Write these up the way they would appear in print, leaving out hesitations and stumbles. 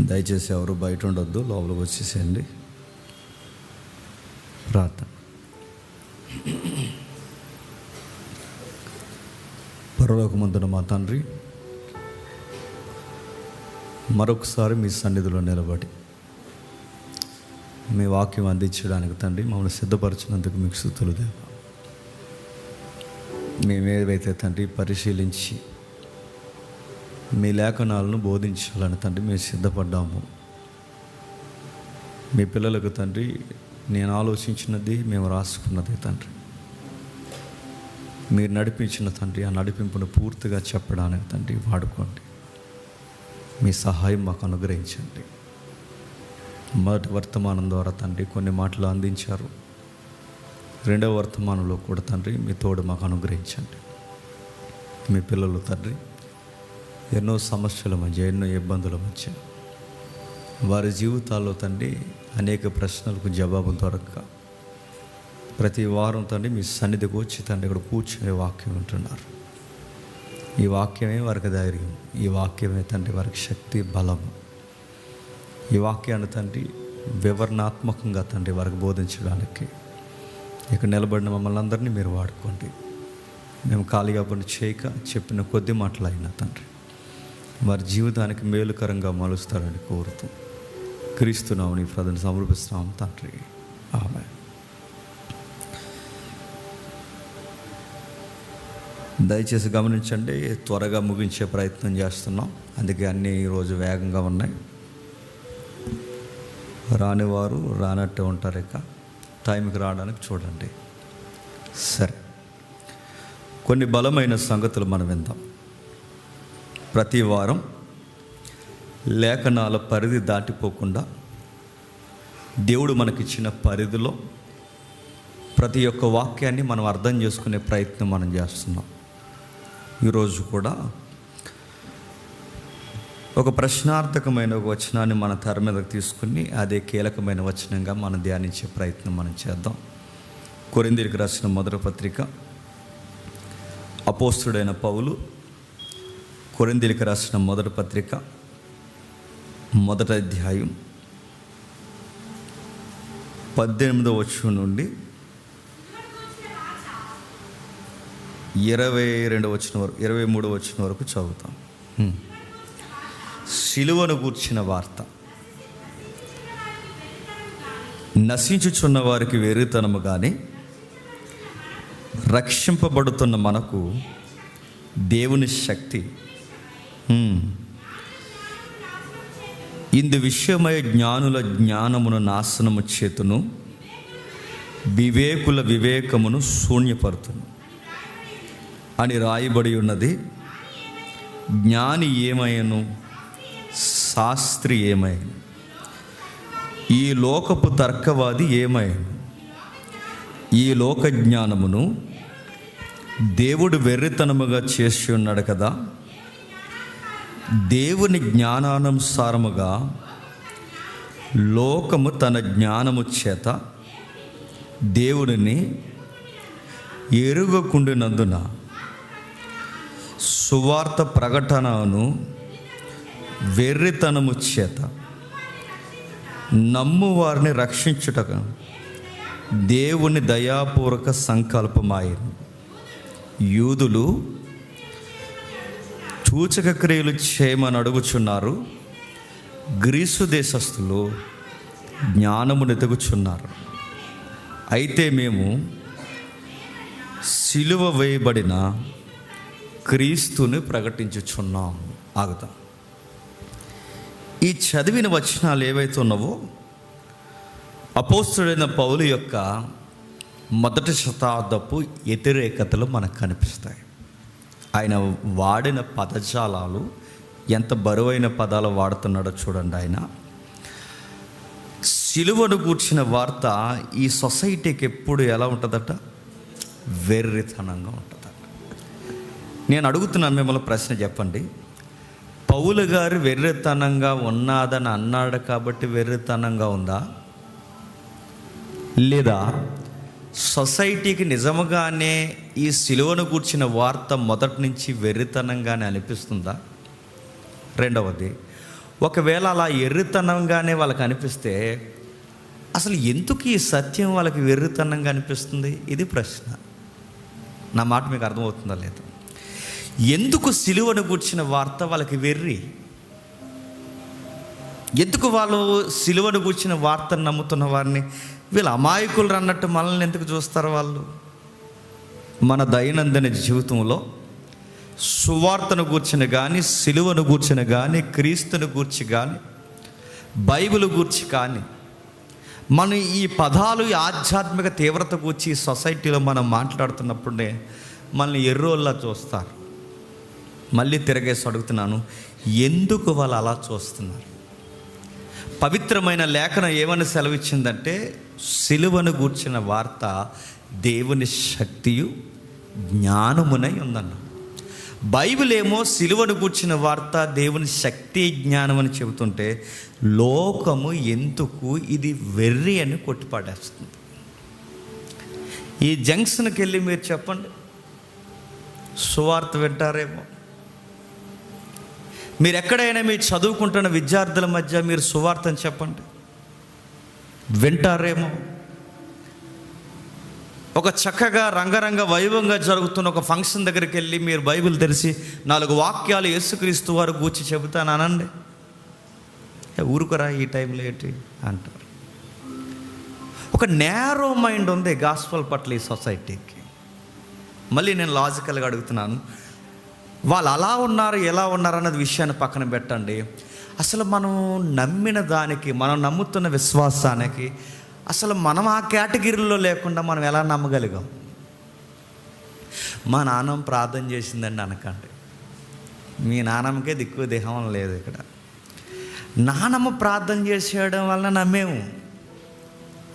దయచేసి ఎవరు బయట ఉండొద్దు, లోపలికి వచ్చేసేయండి. ప్రార్థన. పరలోకమందున మా తండ్రి, మరొకసారి మీ సన్నిధిలో నిలబడి మీ వాక్యం అందించడానికి తండ్రి మమ్మల్ని సిద్ధపరిచినందుకు మీకు స్తుతులు దేవా. మేమేవైతే తండ్రి పరిశీలించి మీ లేఖనాలను బోధించాలని తండ్రి మేము సిద్ధపడ్డాము. మీ పిల్లలకు తండ్రి నేను ఆలోచించినది మేము రాసుకున్నది తండ్రి, మీరు నడిపించిన తండ్రి ఆ నడిపింపును పూర్తిగా చెప్పడానికి తండ్రి వాడుకోండి. మీ సహాయం మాకు అనుగ్రహించండి. మొదటి వర్తమానం ద్వారా తండ్రి కొన్ని మాటలు అందించారు. రెండవ వర్తమానంలో కూడా తండ్రి మీ తోడు మాకు అనుగ్రహించండి. మీ పిల్లలు తండ్రి ఎన్నో సమస్యల మధ్య, ఎన్నో ఇబ్బందుల మధ్య వారి జీవితాల్లో తండ్రి అనేక ప్రశ్నలకు జవాబు దొరక్క ప్రతి వారం తండ్రి మీ సన్నిధికి వచ్చి తండ్రి ఇక్కడ కూర్చునే వాక్యం వింటున్నారు. ఈ వాక్యమే వారికి ధైర్యం, ఈ వాక్యమే తండ్రి వారికి శక్తి, బలము. ఈ వాక్యాన్ని తండ్రి వివరణాత్మకంగా తండ్రి వారికి బోధించడానికి ఇక్కడ నిలబడిన మమ్మల్ని అందరినీ మీరు వాడుకోండి. మేము ఖాళీగా పని చేయక చెప్పిన కొద్ది మాటలు అయినా తండ్రి వారి జీవితానికి మేలుకరంగా మలుస్తారని కోరుతూ క్రీస్తున్నాము నీ ప్రార్థన సమర్పిస్తున్నాము తండ్రి. ఆమేన్. దయచేసి గమనించండి, త్వరగా ముగించే ప్రయత్నం చేస్తున్నాం. అందుకే అన్నీ ఈరోజు వేగంగా ఉన్నాయి. రానివారు రానట్టే ఉంటారు, ఇక టైంకి రావడానికి చూడండి. సరే, కొన్ని బలమైన సంగతులు మనం విందాం. ప్రతి వారం లేఖనాల పరిధి దాటిపోకుండా దేవుడు మనకిచ్చిన పరిధిలో ప్రతి ఒక్క వాక్యాన్ని మనం అర్థం చేసుకునే ప్రయత్నం మనం చేస్తున్నాం. ఈరోజు కూడా ఒక ప్రశ్నార్థకమైన ఒక వచనాన్ని మన తెర మీదకి తీసుకుని అదే కీలకమైన వచనంగా మనం ధ్యానించే ప్రయత్నం మనం చేద్దాం. కొరింథీయులకు రాసిన మొదటి పత్రిక, అపోస్తుడైన పౌలు కొరింథీయులకు రాసిన మొదటి పత్రిక, మొదటి అధ్యాయం 18వ వచనం నుండి 22వ వచనం వరకు 23వ వచనం వరకు చదువుతాం. సిలువను గూర్చిన వార్త నశించుచున్న వారికి వెర్రితనము కానీ రక్షింపబడుతున్న మనకు దేవుని శక్తి. ఇందు విషయమై జ్ఞానుల జ్ఞానమును నాశనము చేతును, వివేకుల వివేకమును శూన్యపరుతును అని రాయబడి ఉన్నది. జ్ఞాని ఏమయ్యను, శాస్త్రి ఏమయ్యను, ఈ లోకపు తర్కవాది ఏమయ్యను, ఈ లోక జ్ఞానమును దేవుడు వెర్రితనముగా చేసి ఉన్నాడు కదా. దేవుని జ్ఞానానుసారముగా లోకము తన జ్ఞానము చేత దేవుడిని ఎరుగకుండినందున సువార్త ప్రకటనను వెర్రితనము చేత నమ్ము వారిని రక్షించుటకు దేవుని దయాపూర్వక సంకల్పమాయను. యూదులు సూచక క్రియలు చేయమని అడుగుచున్నారు, గ్రీసు దేశస్థులు జ్ఞానమును ఎదుగుచున్నారు. అయితే మేము సిలువ వేయబడిన క్రీస్తుని ప్రకటించుచున్నాం. ఆగుతాం. ఈ చదివిన వచనాలు ఏవైతే ఉన్నావో అపోస్తుడైన పౌలు యొక్క మొదటి శతాబ్దపు వ్యతిరేకతలు మనకు కనిపిస్తాయి. ఆయన వాడిన పదజాలాలు ఎంత బరువైన పదాలు వాడుతున్నాడో చూడండి. ఆయన సిలువను గూర్చిన వార్త ఈ సొసైటీకి ఎప్పుడు ఎలా ఉంటుందట? వెర్రితనంగా ఉంటుందట. నేను అడుగుతున్నాను మిమ్మల్ని ప్రశ్న, చెప్పండి. పౌలు గారు వెర్రితనంగా ఉన్నాదని అన్నాడు కాబట్టి వెర్రితనంగా ఉందా, లేదా సొసైటీకి నిజముగానే ఈ సిలువను గూర్చిన వార్త మొదటి నుంచి వెర్రితనంగానే అనిపిస్తుందా? రెండవది, ఒకవేళ అలా ఎర్రితనంగానే వాళ్ళకి అనిపిస్తే అసలు ఎందుకు ఈ సత్యం వాళ్ళకి వెర్రితనంగా అనిపిస్తుంది? ఇది ప్రశ్న. నా మాట మీకు అర్థమవుతుందా లేదు? ఎందుకు సిలువను గూర్చిన వార్త వాళ్ళకి వెర్రి? ఎందుకు వాళ్ళు సిలువను గూర్చిన వార్తను నమ్ముతున్న వారిని వీళ్ళు అమాయకులు అన్నట్టు మనల్ని ఎందుకు చూస్తారు వాళ్ళు? మన దైనందిన జీవితంలో సువార్తను గూర్చిన కానీ, సిలువను గూర్చిన కానీ, క్రీస్తుని గూర్చి కానీ, బైబిల్ గూర్చి కానీ, మన ఈ పదాలు ఈ ఆధ్యాత్మిక తీవ్రత గూర్చి సొసైటీలో మనం మాట్లాడుతున్నప్పుడే మనల్ని ఎర్రోల్లా చూస్తారు. మళ్ళీ తిరగేసి అడుగుతున్నాను, ఎందుకు వాళ్ళు అలా చూస్తున్నారు? పవిత్రమైన లేఖనం ఏమని సెలవిచ్చిందంటే, సిలువను గూర్చిన వార్త దేవుని శక్తియు జ్ఞానమునై ఉందన్న. బైబిల్ ఏమో సిలువను గూర్చిన వార్త దేవుని శక్తి జ్ఞానం అని చెబుతుంటే, లోకము ఎందుకు ఇది వెర్రి అని కొట్టిపాడేస్తుంది. ఈ జంక్షన్కి వెళ్ళి మీరు చెప్పండి, సువార్త వింటారేమో. మీరు ఎక్కడైనా మీరు చదువుకుంటున్న విద్యార్థుల మధ్య మీరు సువార్తని చెప్పండి, వింటారేమో. ఒక చక్కగా రంగరంగ వైభవంగా జరుగుతున్న ఒక ఫంక్షన్ దగ్గరికి వెళ్ళి మీరు బైబిల్ తెరిచి 4 వాక్యాలు యేసుక్రీస్తు వారు గూర్చి చెబుతాను అనండి, ఊరుకురా ఈ టైంలో ఏంటి అంటారు. ఒక నేరో మైండ్ ఉంది గాస్పల్ పట్ల ఈ సొసైటీకి. మళ్ళీ నేను లాజికల్గా అడుగుతున్నాను, వాళ్ళు అలా ఉన్నారు ఎలా ఉన్నారు అన్నది విషయాన్ని పక్కన పెట్టండి. అసలు మనం నమ్మిన దానికి, మనం నమ్ముతున్న విశ్వాసానికి అసలు మనం ఆ కేటగిరీలో లేకుండా మనం ఎలా నమ్మగలిగాం? మా నాన్నమ్మ ప్రార్థన చేసిందండి అనకండి. మీ నాన్నమ్మకే దిక్కు దేహం లేదు ఇక్కడ. నానమ్మ ప్రార్థన చేసేయడం వలన నమ్మేము.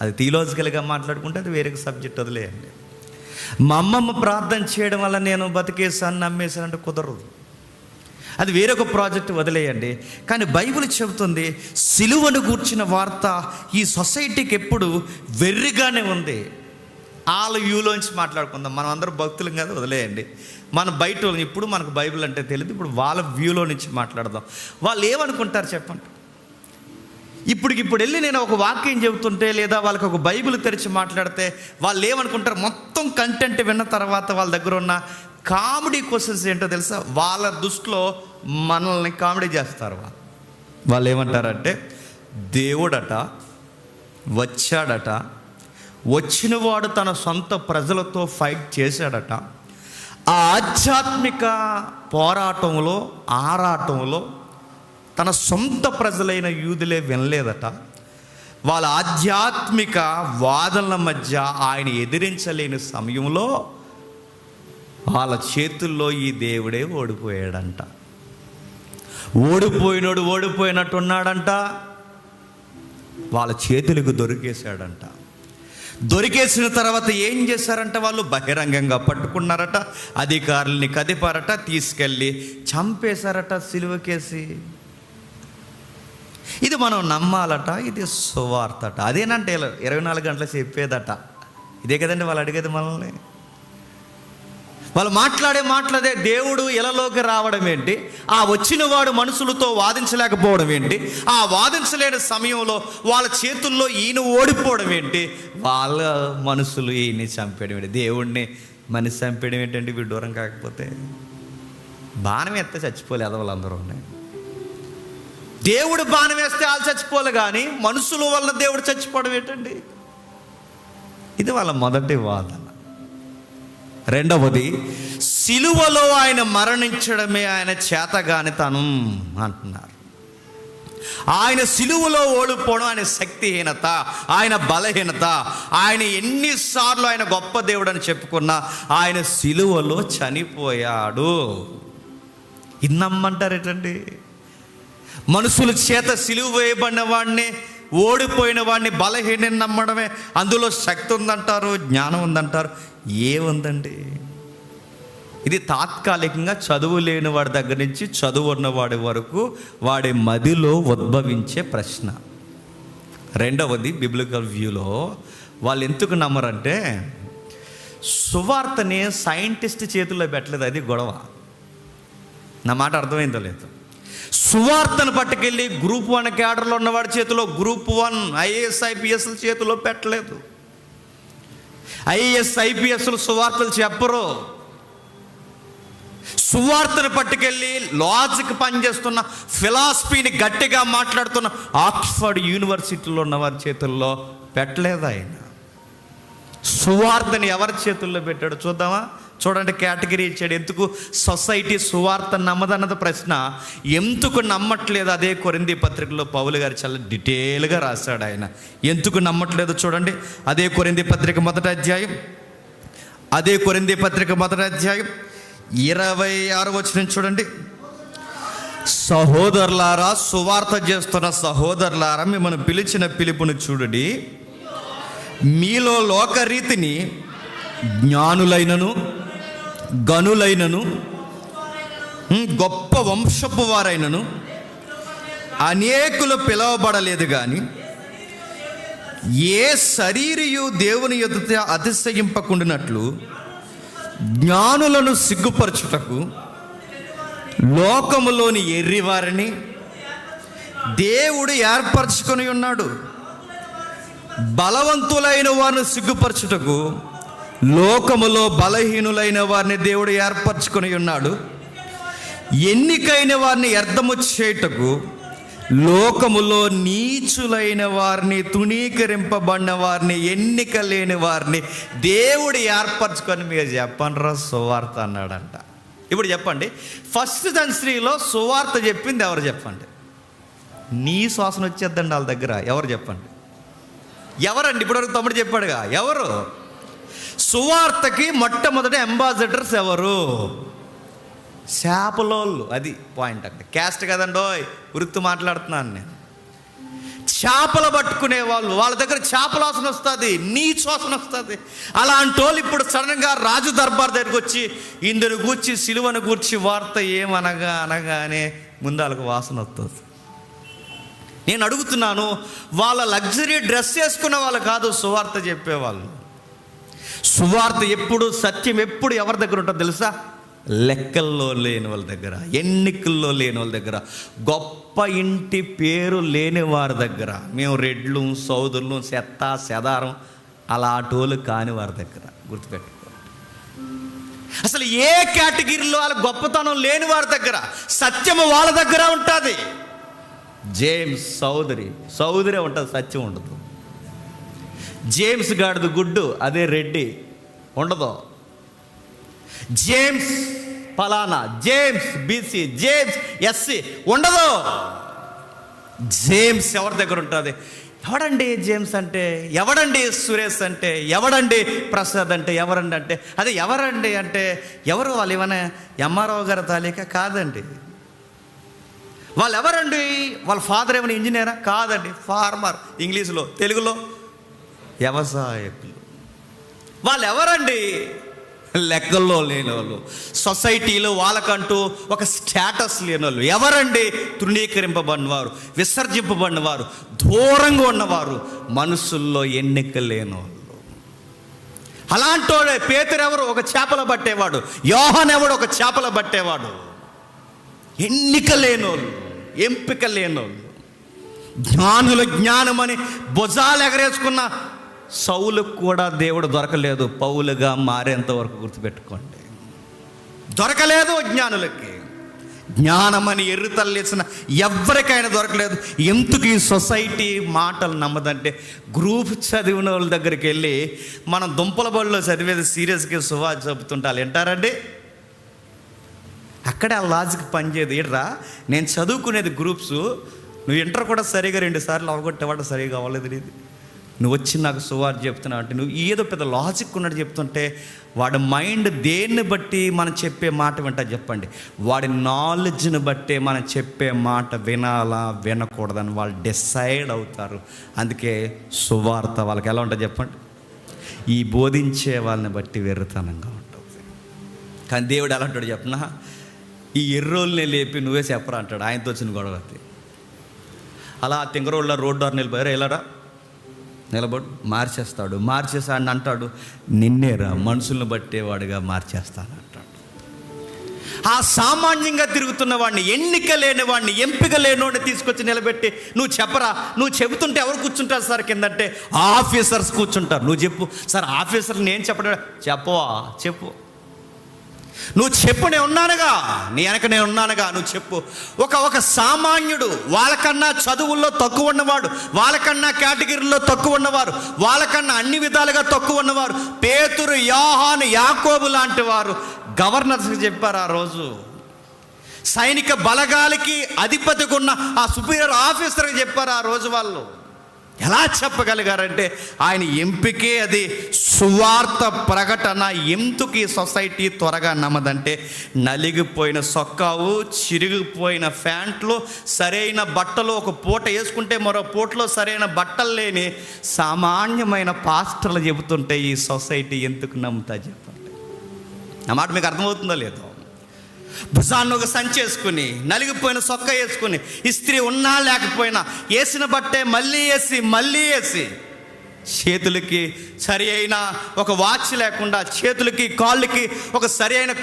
అది థియలాజికల్గా మాట్లాడుకుంటే అది వేరే సబ్జెక్ట్, వదిలేయండి. మా అమ్మమ్మ ప్రార్థన చేయడం వల్ల నేను బతికేసాను నమ్మేశానంటే కుదరదు, అది వేరొక ప్రాజెక్ట్, వదిలేయండి. కానీ బైబిల్ చెబుతుంది సిలువను గూర్చిన వార్త ఈ సొసైటీకి ఎప్పుడు వెర్రిగానే ఉంది. వాళ్ళ వ్యూలోంచి మాట్లాడుకుందాం. మనం అందరూ భక్తులం కదా, వదిలేయండి. మన బయట ఇప్పుడు మనకు బైబిల్ అంటే తెలియదు, ఇప్పుడు వాళ్ళ వ్యూలో నుంచి మాట్లాడదాం. వాళ్ళు ఏమనుకుంటారు చెప్పండి? ఇప్పుడు వెళ్ళి నేను ఒక వాక్యం చెబుతుంటే లేదా వాళ్ళకి ఒక బైబిల్ తెరిచి మాట్లాడితే వాళ్ళు ఏమనుకుంటారు? మొత్తం కంటెంట్ విన్న తర్వాత వాళ్ళ దగ్గర ఉన్న కామెడీ క్వశ్చన్స్ ఏంటో తెలుసా? వాళ్ళ దృష్టిలో మనల్ని కామెడీ చేస్తారు. వాళ్ళు ఏమంటారంటే, దేవుడట వచ్చాడట, వచ్చినవాడు తన సొంత ప్రజలతో ఫైట్ చేశాడట, ఆ ఆధ్యాత్మిక పోరాటంలో ఆరాటంలో తన సొంత ప్రజలైన యూదులే వినలేదట, వాళ్ళ ఆధ్యాత్మిక వాదనల మధ్య ఆయన ఎదిరించలేని సమయంలో వాళ్ళ చేతుల్లో ఈ దేవుడే ఓడిపోయాడంట. ఓడిపోయినట్టున్నాడంట, వాళ్ళ చేతులకు దొరికేశాడంట. దొరికేసిన తర్వాత ఏం చేశారంట? వాళ్ళు బహిరంగంగా పట్టుకున్నారట, అధికారుల్ని కదిపారట, తీసుకెళ్ళి చంపేశారట సిలువకేసి. ఇది మనం నమ్మాలట, ఇది సువార్తట. అదేనంటే 24 గంటలు చెప్పేదట. ఇదే కదండి వాళ్ళు అడిగేది మనల్ని. వాళ్ళు మాట్లాడే దేవుడు ఇలలోకి రావడం ఏంటి, ఆ వచ్చిన వాడు మనుషులతో వాదించలేకపోవడం ఏంటి, ఆ వాదించలేని సమయంలో వాళ్ళ చేతుల్లో ఈయన ఓడిపోవడం ఏంటి, వాళ్ళ మనుషులు ఈయన్ని చంపేయడం ఏంటి, దేవుడిని మనిషి చంపేయడం ఏంటంటే విడ్డూరం. కాకపోతే బాణం ఎత్తే చచ్చిపోలేదు వాళ్ళందరూ. దేవుడు బాణం వేస్తే వాళ్ళు చచ్చిపోలే, కానీ మనుషుల వల్ల దేవుడు చచ్చిపోవడం ఏంటండి? ఇది వాళ్ళ మొదటి వాదన. రెండవది, సిలువలో ఆయన మరణించడమే ఆయన చేతగానితనం అంటున్నారు. ఆయన సిలువలో ఓడిపోవడం ఆయన శక్తిహీనత, ఆయన బలహీనత. ఆయన ఎన్నిసార్లు ఆయన గొప్ప దేవుడు అని చెప్పుకున్నా ఆయన సిలువలో చనిపోయాడు. ఇది నమ్మంటారేటండి? మనుషుల చేత సిలువ వేయబడిన వాడిని, ఓడిపోయిన వాడిని, బలహీనని నమ్మడమే అందులో శక్తి ఉందంటారు, జ్ఞానం ఉందంటారు. ఏముందండి? ఇది తాత్కాలికంగా చదువు లేని వాడి దగ్గర నుంచి చదువు ఉన్నవాడి వరకు వాడి మదిలో ఉద్భవించే ప్రశ్న. రెండవది, బిబ్లికల్ వ్యూలో వాళ్ళు ఎందుకు నమ్మరంటే, సువార్తని సైంటిస్ట్ చేతుల్లో పెట్టలేదు, అది గొడవ. నా మాట అర్థమైందో లేదు? సువార్తను పట్టుకెళ్ళి గ్రూప్ 1 క్యాడర్లో ఉన్నవాడి చేతిలో గ్రూప్ 1 ఐఏఎస్ ఐపీఎస్ల చేతిలో పెట్టలేదు. ఐఏఎస్ ఐపీఎస్లు సువార్తలు చెప్పరు. సువార్తను పట్టుకెళ్ళి లాజిక్ పనిచేస్తున్న, ఫిలాసఫీని గట్టిగా మాట్లాడుతున్న ఆక్స్ఫర్డ్ యూనివర్సిటీలో ఉన్న వారి చేతుల్లో పెట్టలేదు ఆయన. సువార్తని ఎవరి చేతుల్లో పెట్టాడు చూద్దామా? చూడండి, కేటగిరీ ఇచ్చాడు. ఎందుకు సొసైటీ సువార్త నమ్మదన్నది ప్రశ్న. ఎందుకు నమ్మట్లేదు? అదే కొరింథీ పత్రికలో పౌలు గారు చాలా డీటెయిల్గా రాశాడు. ఆయన ఎందుకు నమ్మట్లేదు చూడండి. అదే కొరింథీ పత్రిక మొదటి అధ్యాయం 26 వచనం చూడండి. సహోదరులారా, సువార్త చేస్తున్న సహోదరులారా, మిమ్మల్ని పిలిచిన పిలుపును చూడండి. మీలో లోకరీతిని జ్ఞానులైనను గనులైనను గొప్ప వంశపు వారైనను అనేకులు పిలవబడలేదు, కానీ ఏ శరీరియు దేవుని ఎదుట అతిశయింపకుండినట్లు జ్ఞానులను సిగ్గుపరచుటకు లోకములోని ఎర్రివారిని దేవుడు ఏర్పరచుకొని ఉన్నాడు. బలవంతులైన వారిని సిగ్గుపరచుటకు లోకములో బలహీనులైన వారిని దేవుడు ఏర్పరచుకొని ఉన్నాడు. ఎన్నికైన వారిని వ్యర్థము చేయుటకు లోకములో నీచులైన వారిని, తుణీకరింపబడిన వారిని, ఎన్నిక లేని వారిని దేవుడు ఏర్పరచుకొని, మీరు చెప్పండిరా సువార్త అన్నాడంట. ఇప్పుడు చెప్పండి, ఫస్ట్ సెంచరీలో సువార్త చెప్పింది ఎవరు చెప్పండి? నీ శ్వాసన వచ్చేద్దండి వాళ్ళ దగ్గర. ఎవరు చెప్పండి? ఎవరండి? ఇప్పటివరకు తమ్ముడు చెప్పాడుగా, ఎవరు? సువార్తకి మొట్టమొదటి అంబాసిడర్స్ ఎవరు? చేపలోళ్ళు. అది పాయింట్. అక్కడ క్యాస్ట్ కదండో, వృత్తి మాట్లాడుతున్నాను నేను. చేపలు పట్టుకునే వాళ్ళు, వాళ్ళ దగ్గర చేపల వాసన వస్తుంది, నీ వాసన వస్తుంది. అలాంటి వాళ్ళు ఇప్పుడు సడన్గా రాజు దర్బార్ దగ్గరికి వచ్చి ఇందును గూర్చి, సిలువను గూర్చి వార్త అనగానే ముందు వాళ్ళకి వాసన వస్తుంది. నేను అడుగుతున్నాను, వాళ్ళ లగ్జరీ డ్రెస్ వేసుకున్న వాళ్ళు కాదు సువార్త చెప్పేవాళ్ళు. సువార్త ఎప్పుడు, సత్యం ఎప్పుడు ఎవరి దగ్గర ఉంటుందో తెలుసా? లెక్కల్లో లేని వాళ్ళ దగ్గర, ఎన్నికల్లో లేని వాళ్ళ దగ్గర, గొప్ప ఇంటి పేరు లేని వారి దగ్గర. మేము రెడ్లు, సౌదరులు, చెత్త చెదారం అలాంటోళ్ళు కాని వారి దగ్గర. గుర్తుపెట్టుకోండి, అసలు ఏ కేటగిరీలో వాళ్ళ గొప్పతనం లేని వారి దగ్గర సత్యము వాళ్ళ దగ్గర ఉంటుంది. జేమ్స్ సౌదరి ఉంటుంది, సత్యం ఉండదు. జేమ్స్ గాడిది గుడ్డు, అదే రెడ్డి ఉండదు. జేమ్స్ ఫలానా, జేమ్స్ బీసీ, జేమ్స్ ఎస్సీ ఉండదు. జేమ్స్ ఎవరి దగ్గర ఉంటుంది? ఎవడండి జేమ్స్ అంటే? ఎవడండి సురేష్ అంటే? ఎవడండి ప్రసాద్ అంటే? ఎవరండి అంటే అదే ఎవరండి అంటే ఎవరు? వాళ్ళు ఏమైనా ఎంఆర్ఓ గారి తాలూకా? కాదండి. వాళ్ళు ఎవరండి? వాళ్ళ ఫాదర్ ఏమైనా ఇంజనీరా? కాదండి. ఫార్మర్, ఇంగ్లీష్లో, తెలుగులో వ్యవసాయకులు. వాళ్ళు ఎవరండి? లెక్కల్లో లేని వాళ్ళు, సొసైటీలో వాళ్ళకంటూ ఒక స్టేటస్ లేని వాళ్ళు. ఎవరండి? తృణీకరింపబడిన వారు, విసర్జింపబడిన వారు, దూరంగా ఉన్నవారు, మనసుల్లో ఎన్నిక లేని వాళ్ళు. అలాంటి వాడే పేతురు. ఎవరు? ఒక చేపలు పట్టేవాడు. యోహాను ఎవడు? ఒక చేపలు పట్టేవాడు. ఎన్నిక లేనోళ్ళు, ఎంపిక లేనోళ్ళు. జ్ఞానుల జ్ఞానమని భుజాలు ఎగరేసుకున్న సౌలుకు కూడా దేవుడు దొరకలేదు, పౌలుగా మారేంత వరకు. గుర్తుపెట్టుకోండి, దొరకలేదు జ్ఞానులకి. జ్ఞానమని ఎర్రితల్లేసిన ఎవరికైనా దొరకలేదు. ఎందుకు ఈ సొసైటీ మాటలు నమ్మదంటే, గ్రూప్ చదివిన వాళ్ళ దగ్గరికి వెళ్ళి మనం దుంపల బడిలో చదివేది సీరియస్గా సువార్త చెబుతుంటే వాళ్ళు వింటారండి? అక్కడే ఆ లాజిక్ పనిచేయదు. ఏడ్రా, నేను చదువుకునేది గ్రూప్స్, నువ్వు ఇంటర్ కూడా సరిగా 2 సార్లు అవగొట్టేవాడు, సరిగా అవ్వలేదు నీది. నువ్వు వచ్చి నాకు సువార్త చెప్తున్నావు అంటే నువ్వు ఏదో పెద్ద లాజిక్ ఉన్నట్టు చెప్తుంటే, వాడి మైండ్ దేన్ని బట్టి మనం చెప్పే మాట వింటా చెప్పండి? వాడి నాలెడ్జ్ని బట్టే మనం చెప్పే మాట వినాలా వినకూడదని వాళ్ళు డిసైడ్ అవుతారు. అందుకే సువార్త వాళ్ళకి ఎలా ఉంటుంది చెప్పండి? ఈ బోధించే వాళ్ళని బట్టి వెర్రితనంగా ఉంటుంది. కానీ దేవుడు ఎలా అంటాడు చెప్పనా? ఈ ఎర్రోళ్ళని లేపి నువ్వే చెప్పరా అంటాడు. ఆయనతో వచ్చిన గొడవ. అలా తింగరోళ్ళ రోడ్డు వారు నిలబడారు, వెళ్ళరా నిలబడు, మార్చేస్తాడు. మార్చేసాడని అంటాడు, నిన్నేరా మనుషులను బట్టేవాడుగా మార్చేస్తాను అంటాడు. ఆ సామాన్యంగా తిరుగుతున్న వాడిని, ఎన్నిక లేని వాడిని, ఎంపిక లేనివాడిని తీసుకొచ్చి నిలబెట్టి నువ్వు చెప్పరా, నువ్వు చెబుతుంటే ఎవరు కూర్చుంటారు సార్ కిందంటే ఆఫీసర్స్ కూర్చుంటారు. నువ్వు చెప్పు సార్, ఆఫీసర్ని నేను చెప్పడం, చెప్పవా చెప్పు, నువ్వు చెప్పు, నేను ఉన్నానుగా, నీ వెనక నేను ఉన్నానుగా, నువ్వు చెప్పు. ఒక సామాన్యుడు, వాళ్ళకన్నా చదువుల్లో తక్కువ ఉన్నవాడు, వాళ్ళకన్నా కేటగిరీలో తక్కువ ఉన్నవారు, వాళ్ళకన్నా అన్ని విధాలుగా తక్కువ ఉన్నవారు, పేతురు, యోహాను, యాకోబు లాంటి వారు గవర్నర్స్కి చెప్పారు ఆ రోజు. సైనిక బలగాలకి అధిపతిగా ఉన్న ఆ సుపీరియర్ ఆఫీసర్కి చెప్పారు ఆ రోజు. వాళ్ళు ఎలా చెప్పగలిగారంటే ఆయన ఎంపికే అది. సువార్త ప్రకటన. ఎందుకు ఈ సొసైటీ త్వరగా నమ్మదంటే, నలిగిపోయిన సొక్కావు, చిరిగిపోయిన ప్యాంట్లు, సరైన బట్టలు ఒక పూట వేసుకుంటే మరో పూటలో సరైన బట్టలు లేని సామాన్యమైన పాస్టర్లు చెబుతుంటే ఈ సొసైటీ ఎందుకు నమ్ముతా చెప్పండి. ఆ మాట మీకు అర్థమవుతుందో లేదో? భుజాన్ని ఒక సంచి వేసుకుని, నలిగిపోయిన సొక్క వేసుకుని, ఇస్త్రీ ఉన్నా లేకపోయినా వేసిన బట్టే మళ్ళీ వేసి, చేతులకి సరి అయిన ఒక వాచ్ లేకుండా, చేతులకి కాళ్ళకి ఒక సరి అయిన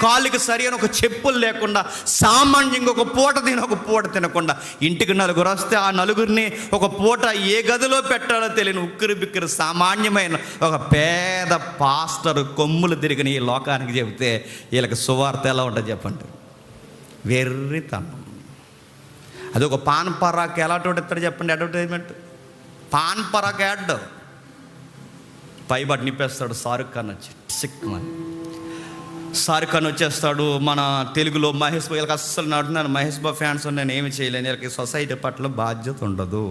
ఒక చెప్పులు లేకుండా, సామాన్యంగా ఒక పూట తిని ఒక పూట తినకుండా, ఇంటికి నలుగురు వస్తే ఆ నలుగురిని ఒక పూట ఏ గదిలో పెట్టాలో తెలియని ఉక్కిరి బిక్కిరి సామాన్యమైన ఒక పేద పాస్టర్ కొమ్ములు తిరిగిన ఈ లోకానికి చెబితే వీళ్ళకి సువార్త ఎలా ఉంటుంది చెప్పండి? వెర్రితనం. అది ఒక పాన్ పరాక్ ఎలాంటి ఇస్తాడు చెప్పండి? అడ్వర్టైజ్మెంట్ పాన్ పరాక్ యాడ్, పై బట్ నిప్పేస్తాడు షారుఖ్ ఖాన్ వచ్చి, సిక్కుమని షారుఖ్ ఖాన్ వచ్చేస్తాడు. మన తెలుగులో మహేష్ బాబు, వీళ్ళకి అస్సలు నడుతున్నాను, మహేష్ బాబు ఫ్యాన్స్ నేను ఏమి చేయలేను, వీళ్ళకి సొసైటీ పట్ల బాధ్యత ఉండదు.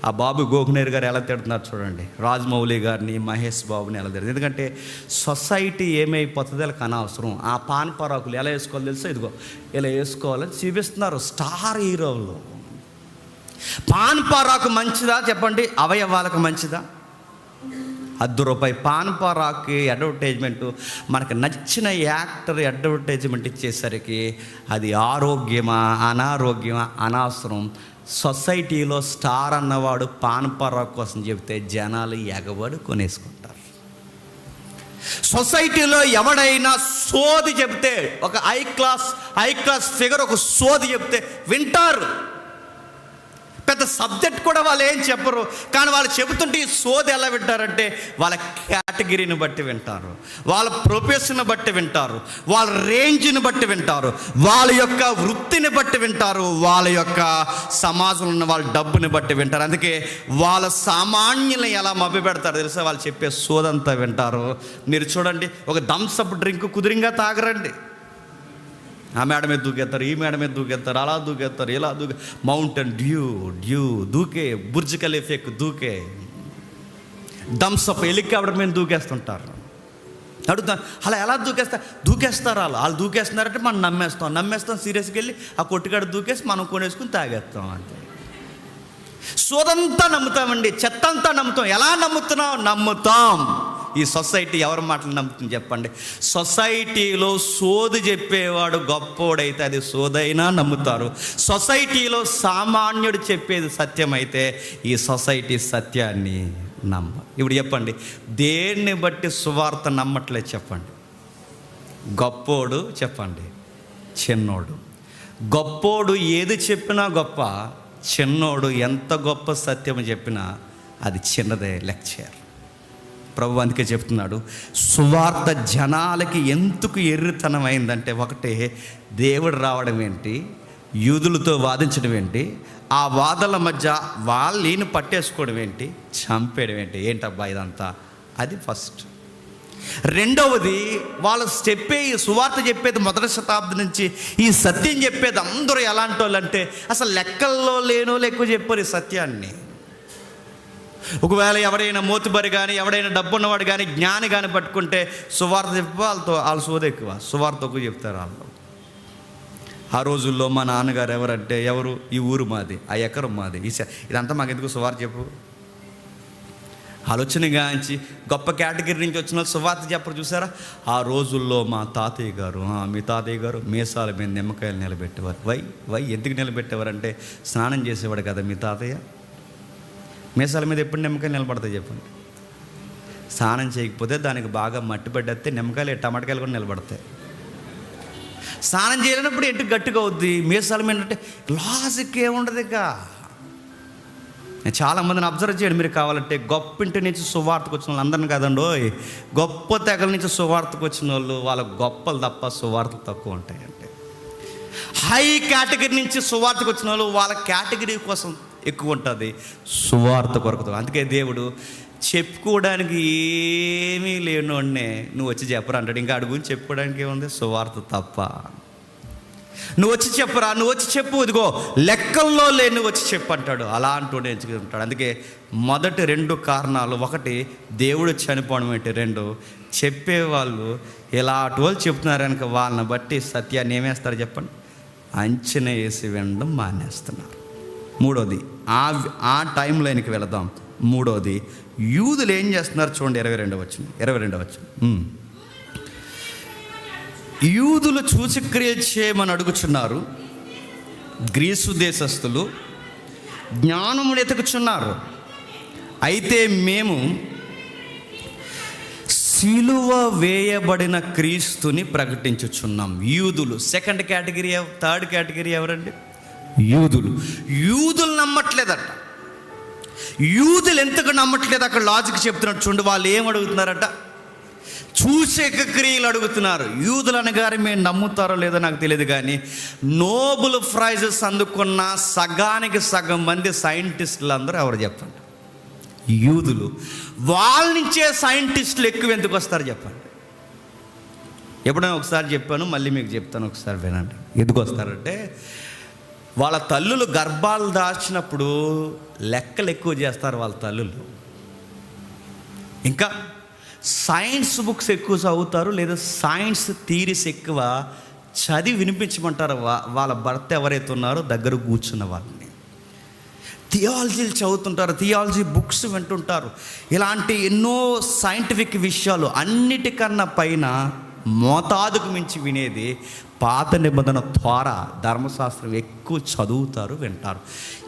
ఆ బాబు గోగునేరు గారు ఎలా తిడుతున్నారు చూడండి, రాజమౌళి గారిని, మహేష్ బాబుని ఎలా తిడుతుంది. ఎందుకంటే సొసైటీ ఏమైపోతుంది వాళ్ళకి అనవసరం. ఆ పాన్ పరాకులు ఎలా వేసుకోవాలో తెలుసా? ఇదిగో ఇలా వేసుకోవాలని చూపిస్తున్నారు స్టార్ హీరోలు. పాన్ పరాకు మంచిదా చెప్పండి? అవయవాలకు మంచిదా? ₹10 పాన్ పరాకు అడ్వర్టైజ్మెంట్ మనకు నచ్చిన యాక్టర్ అడ్వర్టైజ్మెంట్ ఇచ్చేసరికి అది ఆరోగ్యమా అనారోగ్యమా అనవసరం. సొసైటీలో స్టార్ అన్నవాడు పాన్ పరాకు కోసం చెబితే జనాలు ఎగబడి కొనేసుకుంటారు. సొసైటీలో ఎవడైనా సోది చెబితే, ఒక హై క్లాస్ ఫిగర్ ఒక సోది చెబితే వింటారు. పెద్ద సబ్జెక్ట్ కూడా వాళ్ళు ఏం చెప్పరు, కానీ వాళ్ళు చెబుతుంటే ఈ సోది ఎలా వింటారంటే వాళ్ళ కేటగిరీని బట్టి వింటారు, వాళ్ళ ప్రొఫెషన్ బట్టి వింటారు, వాళ్ళ రేంజ్ని బట్టి వింటారు, వాళ్ళ యొక్క వృత్తిని బట్టి వింటారు, వాళ్ళ యొక్క సమాజంలో ఉన్న వాళ్ళ డబ్బుని బట్టి వింటారు. అందుకే వాళ్ళ సామాన్యులను ఎలా మభ్య పెడతారు తెలుసా? వాళ్ళు చెప్పే సోదంతా వింటారు. మీరు చూడండి, ఒక థమ్సప్ డ్రింక్ కుదిరింగా తాగరండి, ఆ మేడ మీద దూకేస్తారు, ఈ మేడ మీద దూకేస్తారు, అలా దూకేస్తారు, ఇలా మౌంటైన్ డ్యూ దూకే, బుర్జ్ ఖలీఫా దూకే, థమ్సప్ హెలికాప్టర్ మీద దూకేస్తుంటారు. అడుగుతాను, అలా ఎలా దూకేస్తారు వాళ్ళు దూకేస్తున్నారంటే మనం నమ్మేస్తాం సీరియస్గా వెళ్ళి ఆ కొట్టుకాడ దూకేసి మనం కొనేసుకుని తాగేస్తాం అంతే. సోదంతా నమ్ముతామండి, చెత్తంతా నమ్ముతాం. ఎలా నమ్ముతాం? ఈ సొసైటీ ఎవరి మాటలు నమ్ముతుంది చెప్పండి? సొసైటీలో సోది చెప్పేవాడు గొప్పోడైతే అది సోదైనా నమ్ముతారు. సొసైటీలో సామాన్యుడు చెప్పేది సత్యమైతే ఈ సొసైటీ సత్యాన్ని ఇప్పుడు చెప్పండి, దేన్ని బట్టి సువార్త నమ్మట్లేదు చెప్పండి? గొప్పోడు చెప్పండి, చిన్నోడు. గొప్పోడు ఏది చెప్పినా గొప్ప, చిన్నోడు ఎంత గొప్ప సత్యం చెప్పినా అది చిన్నదే లెక్చర్. ప్రభు అందుకే చెప్తున్నాడు, సువార్త జనాలకి ఎందుకు ఎర్రితనం అయిందంటే, ఒకటే దేవుడు రావడం ఏంటి, యూదులతో వాదించడం ఏంటి, ఆ వాదనల మధ్య వాళ్ళని పట్టేసుకోవడం ఏంటి, చంపేయడం ఏంటి, ఏంటబ్బా ఇదంతా, అది ఫస్ట్. రెండవది, వాళ్ళు చెప్పే ఈ సువార్త చెప్పేది మొదటి శతాబ్దం నుంచి ఈ సత్యం చెప్పేది అందరూ ఎలాంటి వాళ్ళు అంటే అసలు లెక్కల్లో లేనో ఎక్కువ చెప్పారు ఈ సత్యాన్ని. ఒకవేళ ఎవరైనా మోతుబరి కానీ, ఎవడైనా డబ్బు ఉన్నవాడు కానీ, జ్ఞాని కానీ పట్టుకుంటే సువార్త చెప్పి వాళ్ళ సోద ఎక్కువ, సువార్త ఎక్కువ చెప్తారు వాళ్ళు. ఆ రోజుల్లో మా నాన్నగారు ఎవరంటే, ఎవరు, ఈ ఊరు మాది, ఆ ఎకరం మాది, ఇదంతా మాకు ఎందుకు సువార్త చెప్పు. ఆలోచన గాంచి గొప్ప కేటగిరీ నుంచి వచ్చిన సువార్త చెప్పరు చూసారా? ఆ రోజుల్లో మా తాతయ్య గారు, మీ తాతయ్య గారు మీసాల మీద నిమ్మకాయలు నిలబెట్టేవారు. వై ఎందుకు నిలబెట్టేవారంటే స్నానం చేసేవాడు కదా మీ తాతయ్య. మీసాల మీద ఎప్పుడు నిమ్మకాయలు నిలబడతాయి చెప్పండి? స్నానం చేయకపోతే దానికి బాగా మట్టి పడ్డేస్తే నిమ్మకాయలు, టమాటకాయలు కూడా నిలబడతాయి. స్నానం చేయలేనప్పుడు ఏంటి గట్టిగా అవుద్ది, మీసాల మీద అంటే లాజిక్ ఏముండదు. ఇక నేను చాలామందిని అబ్జర్వ్ చేయండి మీరు కావాలంటే. గొప్ప ఇంటి నుంచి సువార్తకు వచ్చిన వాళ్ళు అందరిని కాదండి, గొప్ప తెగల నుంచి సువార్తకు వచ్చిన వాళ్ళు వాళ్ళ గొప్పలు తప్ప సువార్తలు తక్కువ ఉంటాయి. అంటే హై కేటగిరీ నుంచి సువార్తకు వచ్చిన వాళ్ళు వాళ్ళ కేటగిరీ కోసం ఎక్కువ ఉంటుంది, సువార్త కొరకు. అందుకే దేవుడు చెప్పుకోవడానికి ఏమీ లేనోడినే నువ్వు వచ్చి చెప్పరా అంటాడు. ఇంకా అడుగు గురించి చెప్పుకోవడానికి ఏముంది, సువార్త తప్ప. నువ్వు వచ్చి చెప్పరా, నువ్వు వచ్చి చెప్పు, ఇదిగో లెక్కల్లో లేని నువ్వు వచ్చి చెప్పు అంటాడు. అలాంటి ఎంచుకుంటాడు. అందుకే మొదటి 2 కారణాలు, ఒకటి దేవుడు చనిపోవడం ఏంటి, 2 చెప్పేవాళ్ళు ఇలాంటి వాళ్ళు చెప్తున్నారు కనుక వాళ్ళని బట్టి సత్యాన్ని ఏమేస్తారు చెప్పండి, అంచనా వేసి వినడం మానేస్తున్నారు. మూడోది, ఆ టైంలోనికి వెళదాం. మూడోది, యూదులు ఏం చేస్తున్నారు చూడండి, 22 వచనం. యూదులు సూచక్రియలు చేయమని అడుగుచున్నారు, గ్రీసు దేశస్థులు జ్ఞానమును ఎతుకుచున్నారు. అయితే మేము సిలువ వేయబడిన క్రీస్తుని ప్రకటించుచున్నాం. యూదులు సెకండ్ కేటగిరీ. థర్డ్ కేటగిరీ ఎవరండి, యూదులు నమ్మట్లేదట. యూదులు ఎంతగా నమ్మట్లేదు అక్కడ లాజిక్ చెప్తున్నట్టు చూడండి. వాళ్ళు ఏం అడుగుతున్నారట, సూచక క్రియలు అడుగుతున్నారు. యూదులు అనగానే మేము నమ్ముతారో లేదో నాకు తెలియదు, కానీ నోబెల్ ప్రైజెస్ అందుకున్న సగానికి సగం మంది సైంటిస్టులు అందరూ ఎవరు చెప్పండి, యూదులు. వాళ్ళ నుంచే సైంటిస్టులు ఎక్కువ ఎందుకు వస్తారు చెప్పండి. ఎప్పుడైనా ఒకసారి చెప్పాను, మళ్ళీ మీకు చెప్తాను, ఒకసారి వినండి. ఎందుకు వస్తారంటే వాళ్ళ తల్లులు గర్భాలు దాచినప్పుడు లెక్కలు ఎక్కువ చేస్తారు వాళ్ళ తల్లులు. ఇంకా సైన్స్ బుక్స్ ఎక్కువ చదువుతారు, లేదా సైన్స్ థీరీస్ ఎక్కువ చదివి వినిపించమంటారు వాళ్ళ భర్త ఎవరైతే ఉన్నారో దగ్గర కూర్చున్న వాళ్ళని. థియాలజీలు చదువుతుంటారు, థియాలజీ బుక్స్ వింటుంటారు. ఇలాంటి ఎన్నో సైంటిఫిక్ విషయాలు అన్నిటికన్నా పైన మోతాదుకు మించి వినేది పాత నిబంధన ద్వారా ధర్మశాస్త్రం ఎక్కువ చదువుతారు, వింటారు.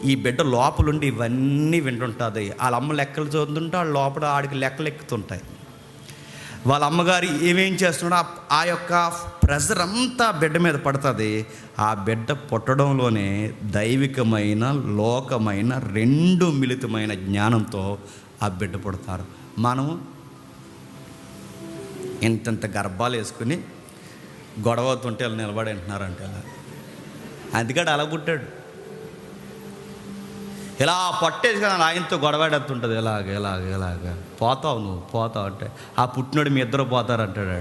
ఈ బిడ్డ లోపలుండి ఇవన్నీ వింటుంటుంది. వాళ్ళ అమ్మ లెక్కలు చదువుతుంటే వాళ్ళ లోపల ఆడికి లెక్కలు ఎక్కుతుంటాయి. వాళ్ళ అమ్మగారు ఏమేం చేస్తున్నాడో ఆ యొక్క ప్రెజర్ అంతా బిడ్డ మీద పడుతుంది. ఆ బిడ్డ పుట్టడంలోనే దైవికమైన లోకమైన 2 మిళితమైన జ్ఞానంతో ఆ బిడ్డ పుడతారు. మనము ఇంతంత గర్భాలు వేసుకుని గొడవ అవుతుంటే వాళ్ళు నిలబడి వింటున్నారంటే అలా. అందుకని అలా పుట్టాడు. ఇలా పట్టేసి కానీ ఆయనతో గొడవాడుతుంటుంది. ఇలాగ పోతావు, నువ్వు పోతావు అంటే ఆ పుట్టినోడు మీ ఇద్దరు పోతారంటాడు.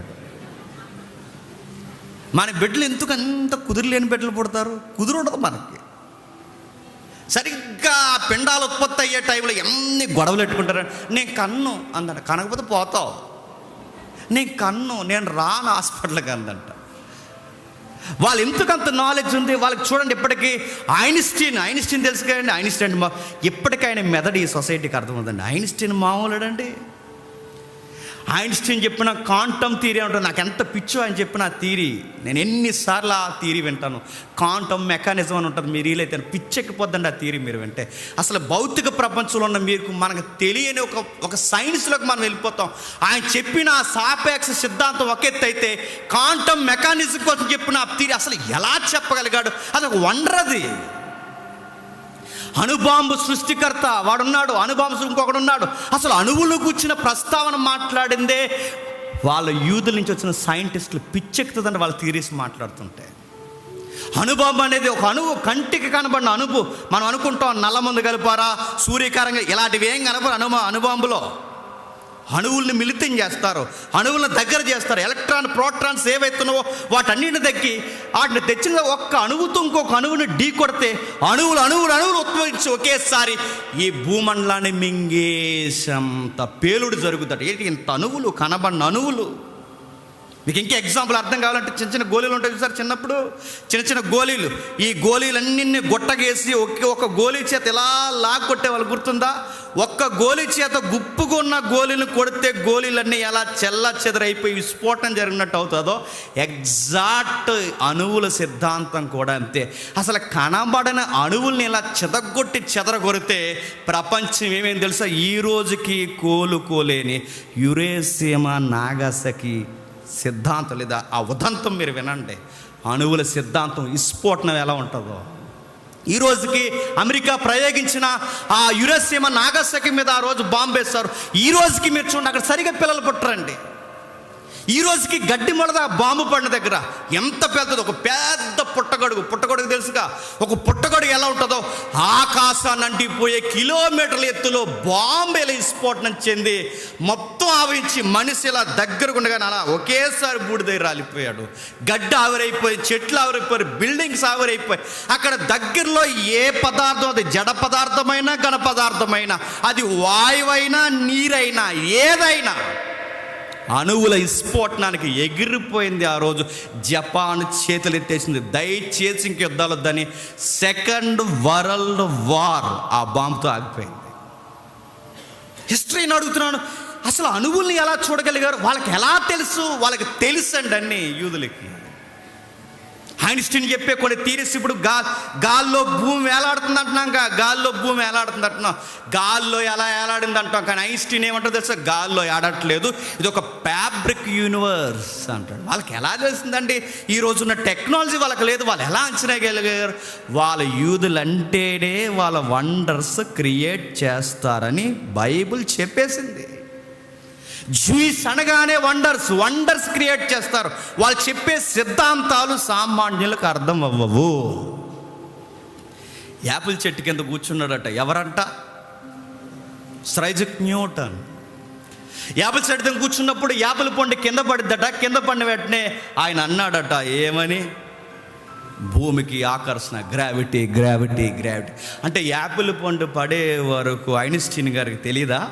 మన బిడ్డలు ఎందుకు అంత కుదురులేని బిడ్డలు పుడతారు, కుదురుండదు మనకి. సరిగ్గా పిండాలు ఉత్పత్తి అయ్యే టైంలో ఎన్ని గొడవలు పెట్టుకుంటారు. నేను కన్ను అందంట, కనకపోతే పోతావు. నేను రాను హాస్పిటల్కి అందంట. వాళ్ళు ఎందుకంత నాలెడ్జ్ ఉంది వాళ్ళకి. చూడండి, ఇప్పటికీ ఐన్స్టీన్ తెలుసు కదండి. ఐన్స్టీన్ ఇప్పటికీ ఆయన మెదడు ఈ సొసైటీకి అర్థమవుతుంది. ఐన్స్టీన్ మామూలుడండి. ఐన్స్టీన్ చెప్పిన క్వాంటమ్ థియరీ ఉంటుంది. నాకు ఎంత పిచ్చో ఆయన చెప్పిన ఆ థియరీ. నేను ఎన్నిసార్లు ఆ థియరీ వింటాను. క్వాంటమ్ మెకానిజం అని ఉంటుంది. మీరు వీలైతే పిచ్చెక్కిపోద్దండి ఆ థియరీ మీరు వింటే. అసలు భౌతిక ప్రపంచంలో ఉన్న మీకు మనకు తెలియని ఒక సైన్స్లోకి మనం వెళ్ళిపోతాం. ఆయన చెప్పిన ఆ సాపేక్ష సిద్ధాంతం ఒక ఎత్తు అయితే, క్వాంటమ్ మెకానిజం కోసం చెప్పిన ఆ థియరీ అసలు ఎలా చెప్పగలిగాడు, అది ఒక వండర్. అది అణుబాంబు సృష్టికర్త వాడున్నాడు, అణుబాంబు ఇంకొకడున్నాడు. అసలు అణువులు కూర్చిన ప్రస్తావన మాట్లాడిందే వాళ్ళ యూదుల నుంచి వచ్చిన సైంటిస్టులు. పిచ్చెక్కుతుందండి వాళ్ళ థియరీస్ మాట్లాడుతుంటే. అణుబాంబు అనేది ఒక అణువు, కంటికి కనబడిన అణువు. మనం అనుకుంటాం నల్లమందు కలిపారా, సూర్యకారంగా, ఇలాంటివి ఏం కనపడు అణుబాంబులో. అణువుల్ని మిళితం చేస్తారు, అణువులను దగ్గర చేస్తారు. ఎలక్ట్రాన్ ప్రోటాన్స్ ఏవైతున్నావో వాటన్నిటిని తగ్గి వాటిని తెచ్చిన ఒక్క అణువుతో ఇంకొక అణువుని ఢీ కొడితే అణువులు ఉద్భవించి ఒకేసారి ఈ భూమండలాన్ని మింగేసంత పేలుడు జరుగుతాడు. ఏంటి ఇంత అణువులు, కనబడిన అణువులు. మీకు ఇంకా ఎగ్జాంపుల్ అర్థం కావాలంటే చిన్న గోళీలు ఉంటాయి సార్, చిన్నప్పుడు చిన్న గోళీలు. ఈ గోళీలన్నీ గొట్టగేసి ఒక గోళీ చేత ఇలా లాక్కొట్టే వాళ్ళు గుర్తుందా? ఒక్క గోళీ చేత గుప్పుగా ఉన్న గోళీలు కొడితే గోళీలన్నీ ఎలా చెదరైపోయి విస్ఫోటనం జరిగినట్టు అవుతుందో, ఎగ్జాక్ట్ అణువుల సిద్ధాంతం కూడా అంతే. అసలు కనబడిన అణువుల్ని ఇలా చెదరగొడితే ప్రపంచం ఏమేమి తెలుసా? ఈ రోజుకి కోలుకోలేని యురేషిమా నాగసాకి సిద్ధాంతం లేదా ఆ ఉదంతం మీరు వినండి. అణువుల సిద్ధాంతం విస్ఫోటనం ఎలా ఉంటుందో, ఈ రోజుకి అమెరికా ప్రయోగించిన ఆ యురేషిమా నాగసాకి మీద ఆ రోజు బాంబు వేస్తారు. ఈ రోజుకి మీరు చూడండి, అక్కడ సరిగా పిల్లలు పుట్టరండి. ఈ రోజుకి గడ్డి మొలద బాంబు పడిన దగ్గర ఎంత పెద్దదో, ఒక పెద్ద పుట్టగొడుగు తెలుసుగా, ఒక పుట్టగొడుగు ఎలా ఉంటుందో ఆకాశాన్ని అంటిపోయే కిలోమీటర్ల ఎత్తులో బాంబేల విస్ఫోటనం చెంది మొత్తం ఆవరించి మనిషి ఇలా దగ్గరకు ఉండగానే అలా ఒకేసారి బూడిద రాలిపోయాడు. గడ్డి ఆవిరైపోయి, చెట్లు ఆవిరైపోయి, బిల్డింగ్స్ ఆవిరైపోయి. అక్కడ దగ్గరలో ఏ పదార్థం, అది జడ పదార్థమైనా ఘన పదార్థమైనా, అది వాయువైనా నీరైనా ఏదైనా అణువుల విస్ఫోటనానికి ఎగిరిపోయింది. ఆ రోజు జపాన్ చేతులు ఎత్తేసింది, దయచేసి ఇంక యుద్ధాలు వద్దని. సెకండ్ వరల్డ్ వార్ ఆ బాంబుతో ఆగిపోయింది. హిస్టరీని అడుగుతున్నాను, అసలు అణువుల్ని ఎలా చూడగలిగారు? వాళ్ళకి ఎలా తెలుసు? వాళ్ళకి తెలుసండి అన్ని యూదులకి. ఐన్స్టీన్ చెప్పే కొన్ని థీరీస్, ఇప్పుడు గాల్లో భూమి వేలాడుతుంది అంటున్నాం, గాల్లో భూమి వేలాడుతుంది అంటున్నాం, గాల్లో ఎలా వేలాడింది అంటాం. కానీ ఐన్స్టీన్ ఏమంటారు తెలుసా? గాల్లో ఏడట్లేదు, ఇది ఒక ఫ్యాబ్రిక్ యూనివర్స్ అంటాడు. వాళ్ళకి ఎలా తెలిసిందండి? ఈ రోజున్న టెక్నాలజీ వాళ్ళకి లేదు. వాళ్ళు ఎలా అంచనా గలిగారు? వాళ్ళ యూదులు అంటేనే వాళ్ళ వండర్స్ క్రియేట్ చేస్తారని బైబిల్ చెప్పేసింది. జూయిస్ అనగానే వండర్స్ క్రియేట్ చేస్తారు. వాళ్ళు చెప్పే సిద్ధాంతాలు సామాన్యులకు అర్థం అవ్వవు. యాపిల్ చెట్టు కింద కూర్చున్నాడట, ఎవరంట? Sir Isaac Newton. యాపిల్ చెట్టు కింద కూర్చున్నప్పుడు యాపిల్ పండు కింద పడిద్దట. కింద పడిన వెంటనే ఆయన అన్నాడట, ఏమని? భూమికి ఆకర్షణ, గ్రావిటీ. అంటే యాపిల్ పండు పడే వరకు ఐన్స్టీన్ గారికి తెలీదా?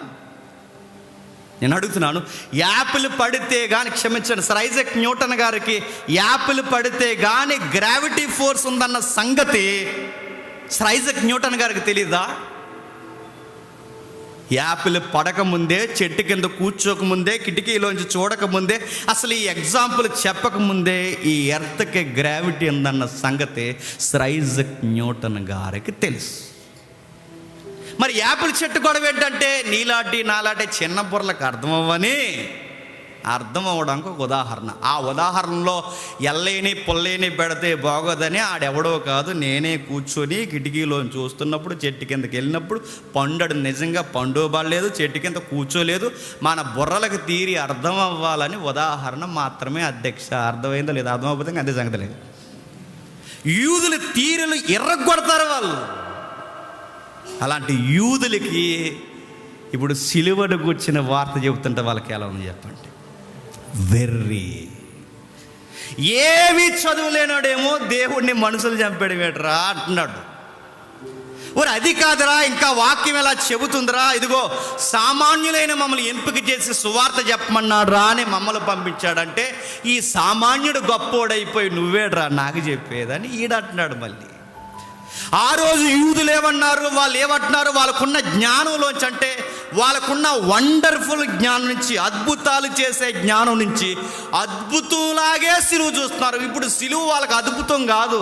నేను అడుగుతున్నాను, యాపిల్ పడితే కానీ, క్షమించండి, సర్ ఐజాక్ న్యూటన్ గారికి యాపిల్ పడితే కానీ గ్రావిటీ ఫోర్స్ ఉందన్న సంగతి సర్ ఐజాక్ న్యూటన్ గారికి తెలీదా? యాపిల్ పడకముందే, చెట్టు కింద కూర్చోకముందే, కిటికీలోంచి చూడకముందే, అసలు ఈ ఎగ్జాంపుల్ చెప్పకముందే ఈ ఎర్త్కి గ్రావిటీ ఉందన్న సంగతి సర్ ఐజాక్ న్యూటన్ గారికి తెలుసు. మరి యాపిల్ చెట్టు గొడవ ఏంటంటే, నాలాంటి చిన్న బుర్రలకు అర్థం అవ్వడానికి ఒక ఉదాహరణ. ఆ ఉదాహరణలో ఎల్లేని పొల్లేని పెడితే బాగోదని ఆడెవడో కాదు, నేనే కూర్చొని కిటికీలో చూస్తున్నప్పుడు చెట్టు కిందకి వెళ్ళినప్పుడు పండు నిజంగా పండు పడలేదు, చెట్టు కింద కూర్చోలేదు. మన బుర్రలకు తీరి అర్థం అవ్వాలని ఉదాహరణ మాత్రమే అధ్యక్ష. అర్థమైందో లేదా? అర్థం అవ్వకపోతే అదే సంగతి లేదు. యూదుల తీరులు ఎర్రగొడతారు వాళ్ళు. అలాంటి యూదులకి ఇప్పుడు సిలువను కూర్చిన వార్త చెబుతుంటే వాళ్ళకి ఎలా ఉంది చెప్పండి? వెర్రి. ఏమీ చదువులేనాడేమో దేవుడిని మనుషులు చంపాడు వేటరా అంటున్నాడు. మరి అది కాదురా, ఇంకా వాక్యం ఎలా చెబుతుందిరా? ఇదిగో సామాన్యులైన మమ్మల్ని ఎంపిక చేసి సువార్త చెప్పమన్నాడు రా అని మమ్మల్ని పంపించాడంటే, ఈ సామాన్యుడు గొప్పోడైపోయి నువ్వేడ్రా నాకు చెప్పేదని ఈడంటున్నాడు. మళ్ళీ ఆ రోజు యూదులు ఏమన్నారు? వాళ్ళు ఏమంటున్నారు? వాళ్ళకున్న జ్ఞానంలోంచి, అంటే వాళ్ళకున్న వండర్ఫుల్ జ్ఞానం నుంచి, అద్భుతాలు చేసే జ్ఞానం నుంచి అద్భుతంలాగే సిలువ చూస్తున్నారు. ఇప్పుడు సిలువ వాళ్ళకి అద్భుతం కాదు,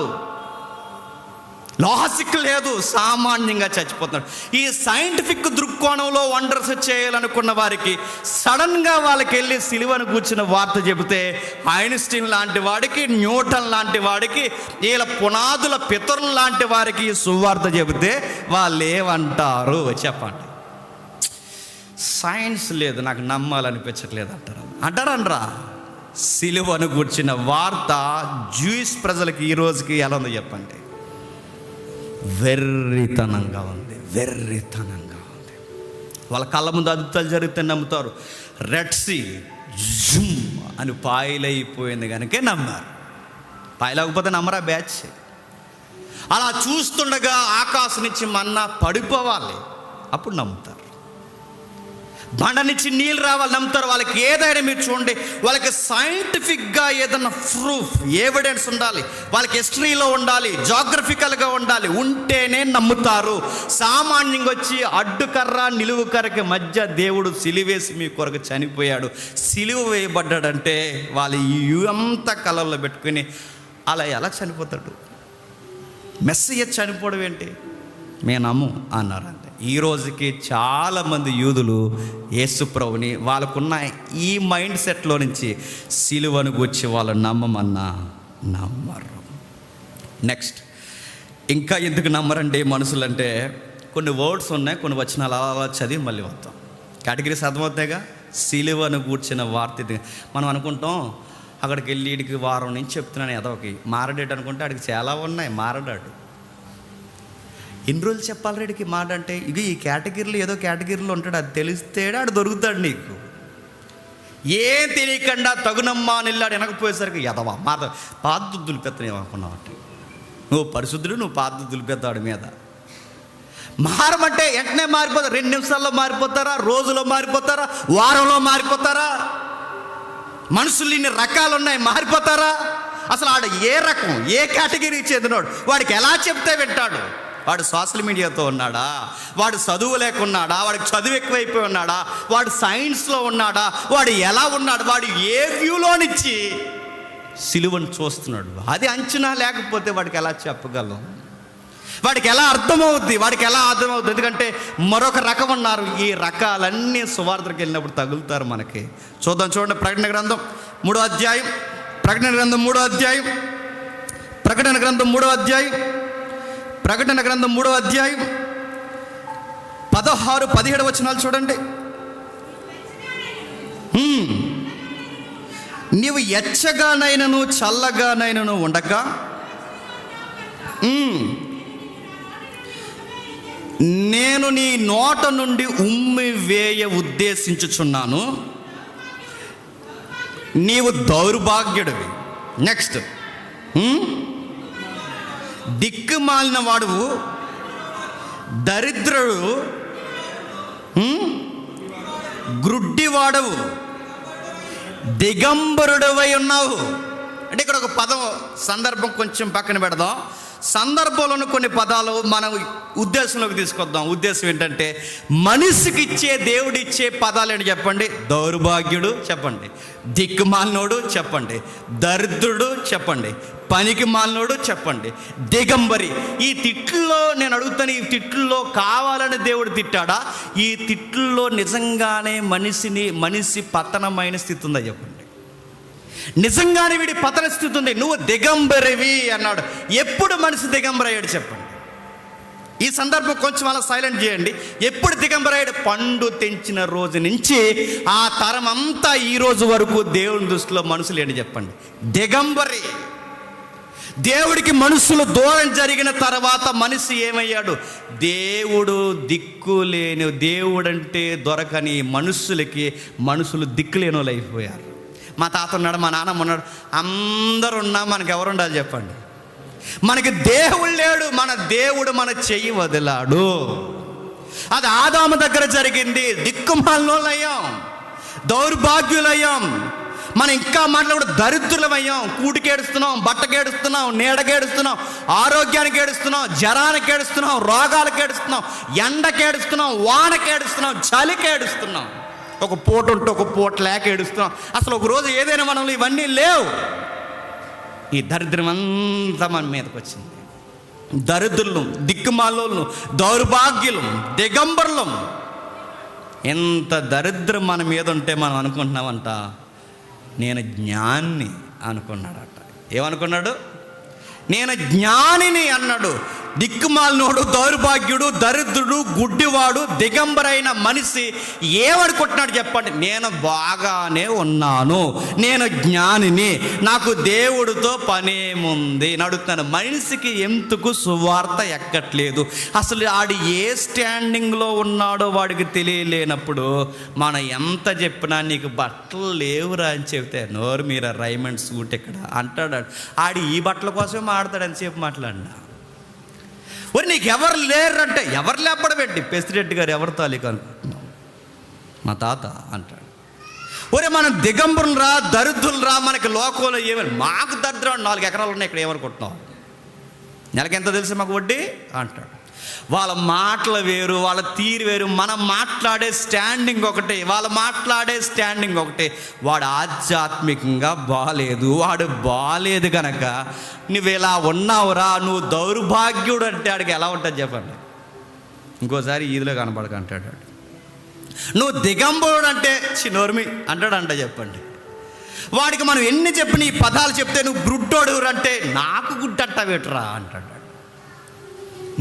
లాజిక్ లేదు, సామాన్యంగా చచ్చిపోతున్నారు. ఈ సైంటిఫిక్ దృక్కోణంలో వండర్స్ చేయాలనుకున్న వారికి సడన్గా వాళ్ళకి వెళ్ళి సిలువను కూర్చున్న వార్త చెబితే, ఐన్స్టీన్ లాంటి వాడికి, న్యూటన్ లాంటి వాడికి, వీళ్ళ పునాదుల పితరులు లాంటి వారికి సువార్త చెబితే వాళ్ళు ఏమంటారు చెప్పండి? సైన్స్ లేదు, నాకు నమ్మాలనిపించట్లేదు అంటారనరా? సిలువను కూర్చిన వార్త జూయిష్ ప్రజలకి ఈ రోజుకి ఎలా ఉందో చెప్పండి? వెర్రితనంగా ఉంది. వాళ్ళ కళ్ళ ముందు అద్భుతాలు జరిగితే నమ్ముతారు. రెడ్ సీ జుమ్ అని పాయలైపోయింది కనుకే నమ్మారు. పాయలేకపోతే నమ్మరా బ్యాచ్? అలా చూస్తుండగా ఆకాశం నుంచి మన్నా పడిపోవాలి, అప్పుడు నమ్ముతారు. బండ నుంచి నీళ్ళు రావాలి, నమ్ముతారు. వాళ్ళకి ఏదైనా మీరు చూడండి, వాళ్ళకి సైంటిఫిక్గా ఏదైనా ప్రూఫ్, ఎవిడెన్స్ ఉండాలి, వాళ్ళకి హిస్టరీలో ఉండాలి, జాగ్రఫికల్గా ఉండాలి, ఉంటేనే నమ్ముతారు. సామాన్యంగా వచ్చి అడ్డుకర్ర నిలువు కర్రకి మధ్య దేవుడు సిలువేసి మీ కొరకు చనిపోయాడు, సిలువ వేయబడ్డాడంటే వాళ్ళు అంత కలర్లో పెట్టుకుని అలా ఎలా చనిపోతాడు? మెస్సయ్య చనిపోవడం ఏంటి? మేము నమ్ము అన్నారంటే. ఈ రోజుకి చాలామంది యూదులు యేసుప్రభుని వాళ్ళకున్న ఈ మైండ్ సెట్లో నుంచి సిలువను గూర్చి వాళ్ళు నమ్మమన్నా నమ్మరు. నెక్స్ట్, ఇంకా ఎందుకు నమ్మరండి మనుషులంటే, కొన్ని వర్డ్స్ ఉన్నాయి, కొన్ని వచనాలు అలా చదివి మళ్ళీ వస్తాం. కేటగిరీస్ అర్థమవుతాయిగా. సిలువను కూర్చిన వార్త ఇది. మనం అనుకుంటాం అక్కడికి వెళ్ళి వీడికి వారం నుంచి చెప్తున్నాను ఎదవకి మారడేట్ అనుకుంటే ఆడికి చాలా ఉన్నాయి, మారడాడు. ఎన్ని రోజులు చెప్పాలి వీడికి మాట అంటే? ఇది ఈ కేటగిరీలో ఏదో కేటగిరీలో ఉంటాడు, అది తెలిస్తేనే ఆడు దొరుకుతాడు నీకు. ఏం తెలియకుండా తగునమ్మా అని వెళ్ళాడు, వెనకపోయేసరికి ఎదవా మాట పాత దులిపెత్తనే అనుకున్నావు అంటే, నువ్వు పరిశుద్ధుడు, నువ్వు పాత దులిపెత్తాడు మీద. మారమంటే వెంటనే మారిపోతారు. 2 నిమిషాల్లో మారిపోతారా? రోజులో మారిపోతారా? వారంలో మారిపోతారా? మనుషులు ఇన్ని రకాలు ఉన్నాయి, మారిపోతారా? అసలు ఆడు ఏ రకం, ఏ కేటగిరీకి చెందినోడు? వాడికి ఎలా చెప్తే వింటాడు? వాడు సోషల్ మీడియాతో ఉన్నాడా? వాడు చదువు లేకున్నాడా? వాడికి చదువు ఎక్కువైపోయి ఉన్నాడా? వాడు సైన్స్లో ఉన్నాడా? వాడు ఎలా ఉన్నాడు? వాడు ఏ వ్యూలోనిచ్చి సిలువను చూస్తున్నాడు? అది అంచనా లేకపోతే వాడికి ఎలా చెప్పగలం? వాడికి ఎలా అర్థమవుద్ది? వాడికి ఎలా అర్థమవుద్ది? ఎందుకంటే మరొక రకం ఉన్నారు. ఈ రకాలన్నీ సువార్తకి వెళ్ళినప్పుడు తగులుతారు మనకి. చూడండి ప్రకటన గ్రంథం 3వ అధ్యాయం. ప్రకటన గ్రంథం 3వ అధ్యాయం. ప్రకటన గ్రంథం 3వ అధ్యాయం. ప్రకటన గ్రంథం 3వ అధ్యాయం 16, 17 వచనాలు చూడండి. నీవు ఎచ్చగానైనను చల్లగానైనను ఉండగా నేను నీ నోట నుండి ఉమ్మి వేయ ఉద్దేశించుచున్నాను, నీవు దౌర్భాగ్యుడివి. నెక్స్ట్, దిక్కుమాలిన వాడువు, దరిద్రుడు, గ్రుడ్డివాడవు, దిగంబరుడవై ఉన్నావు. అంటే ఇక్కడ ఒక పదం సందర్భం కొంచెం పక్కన పెడదాం. సందర్భంలోని కొన్ని పదాలు మనం ఉద్దేశంలోకి తీసుకొద్దాం. ఉద్దేశం ఏంటంటే, మనిషికి ఇచ్చే దేవుడిచ్చే పదాలు ఏంటి చెప్పండి? దౌర్భాగ్యుడు చెప్పండి, దిక్కుమాలినోడు చెప్పండి, దరిద్రుడు చెప్పండి, పనికి మాలినోడు చెప్పండి, దిగంబరి. ఈ తిట్లలో నేను అడుగుతాను, ఈ తిట్లలో కావాలని దేవుడు తిట్టాడా? ఈ తిట్లలో నిజంగానే మనిషి పతనమైన స్థితి ఉందా చెప్పండి? నిజంగానే వీడి పతన స్థితి ఉంది. నువ్వు దిగంబరివి అన్నాడు. ఎప్పుడు మనిషి దిగంబరయ్యాడు చెప్పండి? ఈ సందర్భం కొంచెం అలా సైలెంట్ చేయండి. ఎప్పుడు దిగంబరయ్యాడు? పండు తెంచిన రోజు నుంచి ఆ తరం అంతా ఈ రోజు వరకు దేవుని దృష్టిలో మనుషులు ఏంటి చెప్పండి? దిగంబరి. దేవుడికి మనుషులు దూరం జరిగిన తర్వాత మనిషి ఏమయ్యాడు? దేవుడు దిక్కు లేని, దేవుడంటే దొరకని మనుషులు దిక్కు లేని వాళ్ళు అయిపోయారు. మా తాత ఉన్నాడు, మా నాన్నమ్మ ఉన్నాడు, అందరు ఉన్నా మనకి ఎవరు ఉండాలి చెప్పండి? మనకి దేవుడు లేడు. మన దేవుడు మన చెయ్యి వదిలాడు. అది ఆదాము దగ్గర జరిగింది. దిక్కుమాలినోళ్ళయ్యాం, దౌర్భాగ్యులయ్యాం. మనం ఇంకా మాట్లాడు దరిద్రులమయ్యాం. కూటికేడుస్తున్నాం, బట్టకేడుస్తున్నాం, నీడకేడుస్తున్నాం, ఆరోగ్యానికి ఏడుస్తున్నాం, జ్వరానికి ఏడుస్తున్నాం, రోగాలకు ఏడుస్తున్నాం, ఎండకేడుస్తున్నాం, వానకేడుస్తున్నాం, చలికేడుస్తున్నాం. ఒక పూట ఉంటే ఒక పూట లేక ఏడుస్తున్నాం. అసలు ఒక రోజు ఏదైనా మనలో ఇవన్నీ లేవు. ఈ దరిద్రం అంతా మన మీదకి వచ్చింది. దరిద్రులు, దిక్కుమాలోళ్ళు, దౌర్భాగ్యులు, దిగంబరులం. ఎంత దరిద్రం మన మీద ఉంటే మనం అనుకుంటున్నామంట, నేను జ్ఞాని అనుకున్నాడట. ఏమనుకున్నాడు? నేను జ్ఞానిని అన్నాడు. దిక్కుమాలినోడు, దౌర్భాగ్యుడు, దరిద్రుడు, గుడ్డివాడు, దిగంబరైన మనిషి ఏమనుకుంటున్నాడు చెప్పండి? నేను బాగానే ఉన్నాను, నేను జ్ఞానిని, నాకు దేవుడితో పనేముంది నడుతున్నాను. మనిషికి ఎందుకు సువార్త ఎక్కట్లేదు? అసలు ఆడు ఏ స్టాండింగ్లో ఉన్నాడో వాడికి తెలియలేనప్పుడు మనం ఎంత చెప్పినా నీకు బట్టలు లేవురా అని చెబితే, నోరు మీరా రైమండ్ సూట్ ఇక్కడ అంటాడు. ఆడు ఈ బట్టల కోసమే ఆడతాడని చెప్పి మాట్లాడినా. ఒరి నీకు ఎవరు లేరంటే, ఎవరు లేపడబెట్టి పెసిరెడ్డి గారు ఎవరు తాలూకా అనుకుంటున్నాం? మా తాత అంటాడు. ఒరే మనం దిగంబరులు రా, దరిద్రులు రా, మనకి లోకంలో ఏమని? మాకు దరిద్రం 4 ఎకరాలు ఉన్నాయి, ఇక్కడ ఏమనుకుంటున్నాం? నెలకి ఎంత తెలుసు మాకు వడ్డీ అంటాడు. వాళ్ళ మాటలు వేరు, వాళ్ళ తీరు వేరు. మనం మాట్లాడే స్టాండింగ్ ఒకటే, వాళ్ళు మాట్లాడే స్టాండింగ్ ఒకటే. వాడు ఆధ్యాత్మికంగా బాలేదు, వాడు బాలేదు కనుక నువ్వు ఇలా ఉన్నావురా, నువ్వు దౌర్భాగ్యుడు అంటే ఆడికి ఎలా ఉంటుంది చెప్పండి? ఇంకోసారి ఈదిలో కనపడక అంటాడు. నువ్వు దిగంబరుడు అంటే చిన్నోర్మి అంటాడంట చెప్పండి. వాడికి మనం ఎన్ని చెప్పిన ఈ పదాలు చెప్తే నువ్వు గుడ్డోడు అంటే నాకు గుడ్డట్టవేట్రా అంటాడు.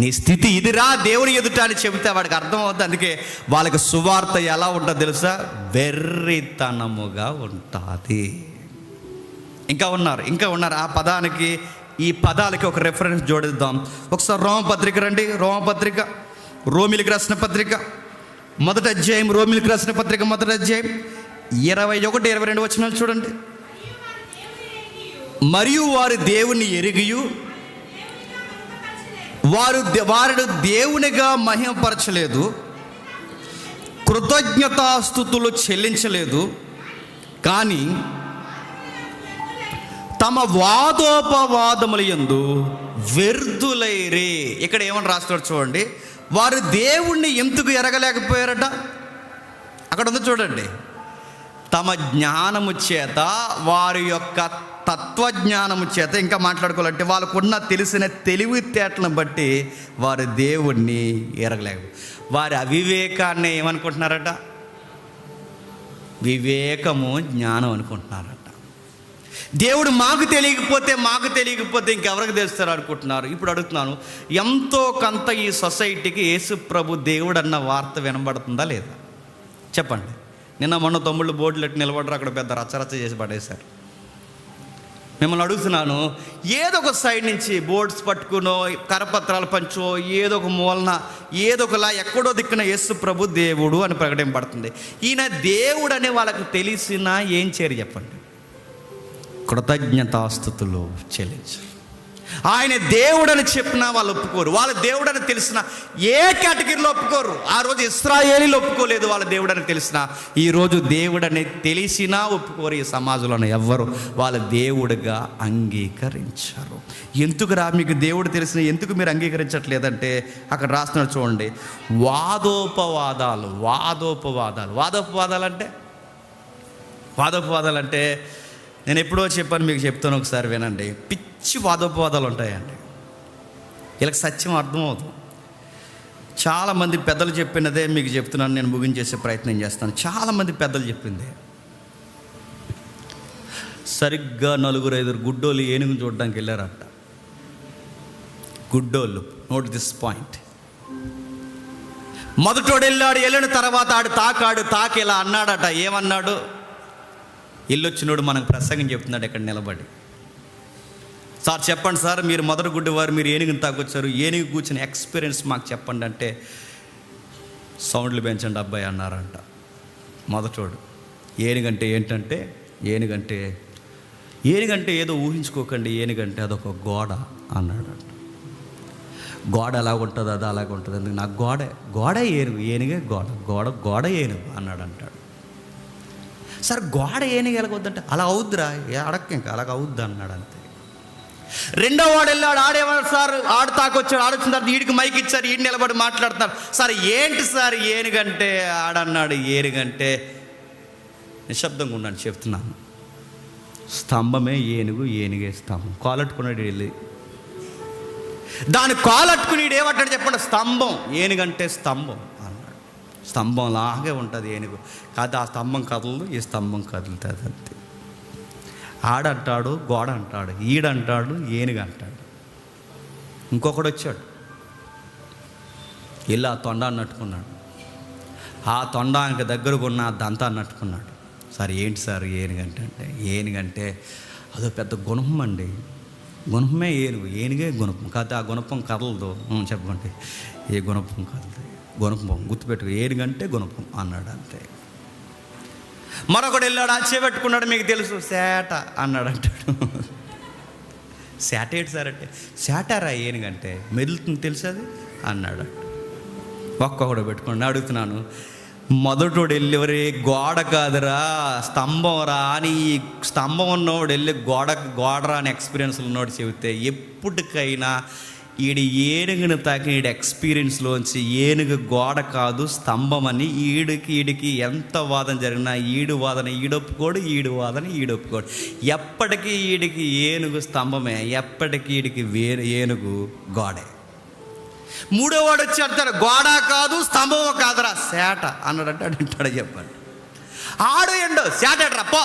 నీ స్థితి ఇదిరా దేవుని ఎదుట అని చెబితే వాడికి అర్థం అవుతుంది. అందుకే వాళ్ళకి సువార్త ఎలా ఉంటుందో తెలుసా? వెర్రితనముగా ఉంటుంది. ఇంకా ఉన్నారు ఆ పదానికి, ఈ పదాలకి ఒక రెఫరెన్స్ జోడిద్దాం. ఒకసారి రోమపత్రిక రండి. రోమిలికి రాసిన పత్రిక 1వ అధ్యాయం, రోమిలికి రాసిన పత్రిక 1వ అధ్యాయం 21, 22 వచనాలు చూడండి. మరియు వారు దేవుని ఎరిగియు వారు దేవునిగా మహిమపరచలేదు, కృతజ్ఞతాస్తుతులు చెల్లించలేదు, కానీ తమ వాదోపవాదముల యందు వ్యర్థులైరే. ఇక్కడ ఏమని రాస్తాడు చూడండి. వారు దేవుణ్ణి ఎందుకు ఎరగలేకపోయారట? అక్కడ ఉంది చూడండి. తమ జ్ఞానము చేత, వారి యొక్క తత్వజ్ఞానము చేత, ఇంకా మాట్లాడుకోవాలంటే వాళ్ళకున్న తెలిసిన తెలివితేటలను బట్టి వారు దేవుణ్ణి ఎరగలేక, వారి అవివేకాన్ని ఏమనుకుంటున్నారట? వివేకము, జ్ఞానం అనుకుంటున్నారట. దేవుడు మాకు తెలియకపోతే ఇంకెవరికి తెలుస్తారు అనుకుంటున్నారు. ఇప్పుడు అడుగుతున్నాను, ఎంతో కొంత ఈ సొసైటీకి యేసు ప్రభు దేవుడు అన్న వార్త వినబడుతుందా లేదా? చెప్పండి. నిన్న మొన్న తమ్ముళ్ళు బోర్డులు ఎట్టి నిలబడరు, అక్కడ పెద్ద రచ్చరచ్చ చేసి పడేశారు. మిమ్మల్ని అడుగుతున్నాను, ఏదో ఒక సైడ్ నుంచి బోర్డ్స్ పట్టుకునో, కరపత్రాలు పంచో, ఏదో ఒక మూలన, ఏదో ఒకలా ఎక్కడో దిక్కున యేసు ప్రభు దేవుడు అని ప్రకటింపబడుతుంది. ఈయన దేవుడు అని వాళ్ళకి తెలిసినా ఏం చేయరు చెప్పండి? కృతజ్ఞతాస్తుతులు చెల్లించరు. ఆయన దేవుడని చెప్పినా వాళ్ళు ఒప్పుకోరు. వాళ్ళ దేవుడని తెలిసిన ఏ కేటగిరీలో ఒప్పుకోరు. ఆ రోజు ఇశ్రాయేలీలు ఒప్పుకోలేదు వాళ్ళ దేవుడని తెలిసినా. ఈరోజు దేవుడని తెలిసినా ఒప్పుకోరు. ఈ సమాజంలోనే ఎవ్వరు వాళ్ళ దేవుడిగా అంగీకరించరు. ఎందుకురా మీకు దేవుడు తెలిసిన ఎందుకు మీరు అంగీకరించట్లేదంటే అక్కడ రాస్తున్నాడు చూడండి. వాదోపవాదాలు అంటే నేను ఎప్పుడో చెప్పాను, మీకు చెప్తాను, ఒకసారి వినండి. పిచ్చి వాదోపవాదాలు ఉంటాయండి. వీళ్ళకి సత్యం అర్థమవుతుంది. చాలామంది పెద్దలు చెప్పినదే మీకు చెప్తున్నాను, నేను ముగించేసే ప్రయత్నం చేస్తాను. చాలామంది పెద్దలు చెప్పింది. సరిగ్గా 4-5 గుడ్డోళ్ళు ఏనుగుని చూడడానికి వెళ్ళారట. గుడ్డోళ్ళు, నోట్ దిస్ పాయింట్. మొదటోడు వెళ్ళిన తర్వాత తాకి ఇలా అన్నాడట. ఏమన్నాడు? ఇల్లొచ్చినోడు మనకు ప్రసంగం చెప్తున్నాడు ఇక్కడ నిలబడి. సార్ చెప్పండి సార్, మీరు మొదటి గుడ్డివారు, మీరు ఏనుగుని తాకొచ్చారు, ఏనుగు కూర్చుని ఎక్స్పీరియన్స్ మాకు చెప్పండి అంటే సౌండ్లు పెంచండి అబ్బాయి అన్నారంట. మొదటోడు ఏనుగంటే ఏంటంటే, ఏనుగంటే ఏదో ఊహించుకోకండి, ఏనుగంటే అదొక గోడ అన్నాడంట. గోడ ఎలా ఉంటుంది, అది అలాగ ఉంటుంది. అందుకు నాకు గోడ ఏనుగే గోడ ఏనుగు అన్నాడు అంటాడు. సార్ గోడ ఏనుగు ఎలాగొద్దంటే అలా అవుద్దిరా, అడక్క ఇంకా అలాగ అవుద్ది అన్నాడు అంతే. రెండో వాడు వెళ్ళాడు. ఆడేవాడు సార్, ఆడు తాకొచ్చాడు. ఆడొచ్చిన తర్వాత వీడికి మైక్ ఇచ్చారు, వీడిని నిలబడి మాట్లాడుతున్నారు. సార్ ఏంటి సార్ ఏనుగంటే? ఆడన్నాడు ఏనుగంటే, నిశ్శబ్దంగా ఉన్నాను చెప్తున్నాను, స్తంభమే ఏనుగు, ఏనుగే స్తంభం. కాలట్టుకున్నాడు వెళ్ళి, దాని కాలట్టుకుని ఏమంటాడు చెప్పండి? స్తంభం. ఏనుగంటే స్తంభం అన్నాడు. స్తంభం లాగే ఉంటుంది ఏనుగు, కాదు ఆ స్తంభం కదలదు, ఈ స్తంభం కదులుతుంది అంతే. ఆడంటాడు గోడ అంటాడు, ఈడంటాడు ఏనుగు అంటాడు. ఇంకొకడు వచ్చాడు, వెళ్ళి ఆ తొండ అన్నట్టుకున్నాడు. ఆ తొండానికి దగ్గరకు ఉన్న దంతా అన్నట్టుకున్నాడు. సార్ ఏంటి సార్ ఏనుగంటే అదో పెద్ద గుణపం అండి. గుణపమే ఏనుగే గుణపం, కాదు ఆ గుణపం కదలదు. చెప్పండి, ఏ గుణపం కదలదు? గుణపం గుర్తుపెట్టుకో, ఏనుగంటే గుణపం అన్నాడు అంతే. మరొకడు వెళ్ళాడు, చేపెట్టుకున్నాడు, మీకు తెలుసు సేట అన్నాడు అంటాడు. సేట ఏంటి సార్ అంటే, సేటారా ఏనుగంటే మెదులుతుంది తెలుసు అది అన్నాడు. ఒక్కొక్కడు పెట్టుకున్నాడు. అడుగుతున్నాను, మొదటోడు వెళ్ళి గోడ కాదురా స్తంభం రా అని, స్తంభం ఉన్నవాడు వెళ్ళి గోడరా అని ఎక్స్పీరియన్స్ ఉన్నవాడు చెబితే ఎప్పటికైనా ఈడు ఏనుగును తాకిన ఈడు ఎక్స్పీరియన్స్లోంచి ఏనుగు గోడ కాదు స్తంభం అని ఈడికి ఎంత వాదన జరిగినా ఈడు వాదన ఈడొప్పుకోడు, ఈడు వాదన ఈడొప్పుకోడు. ఎప్పటికీ ఈడికి ఏనుగు స్తంభమే, ఎప్పటికీ ఈడికి ఏనుగు గోడే. మూడో వాడు వచ్చి అంటాడు, గోడ కాదు స్తంభం కాదురా సేట అన్నాడంటే అంటాడు. చెప్పండి, ఆడు ఎండో సేట పో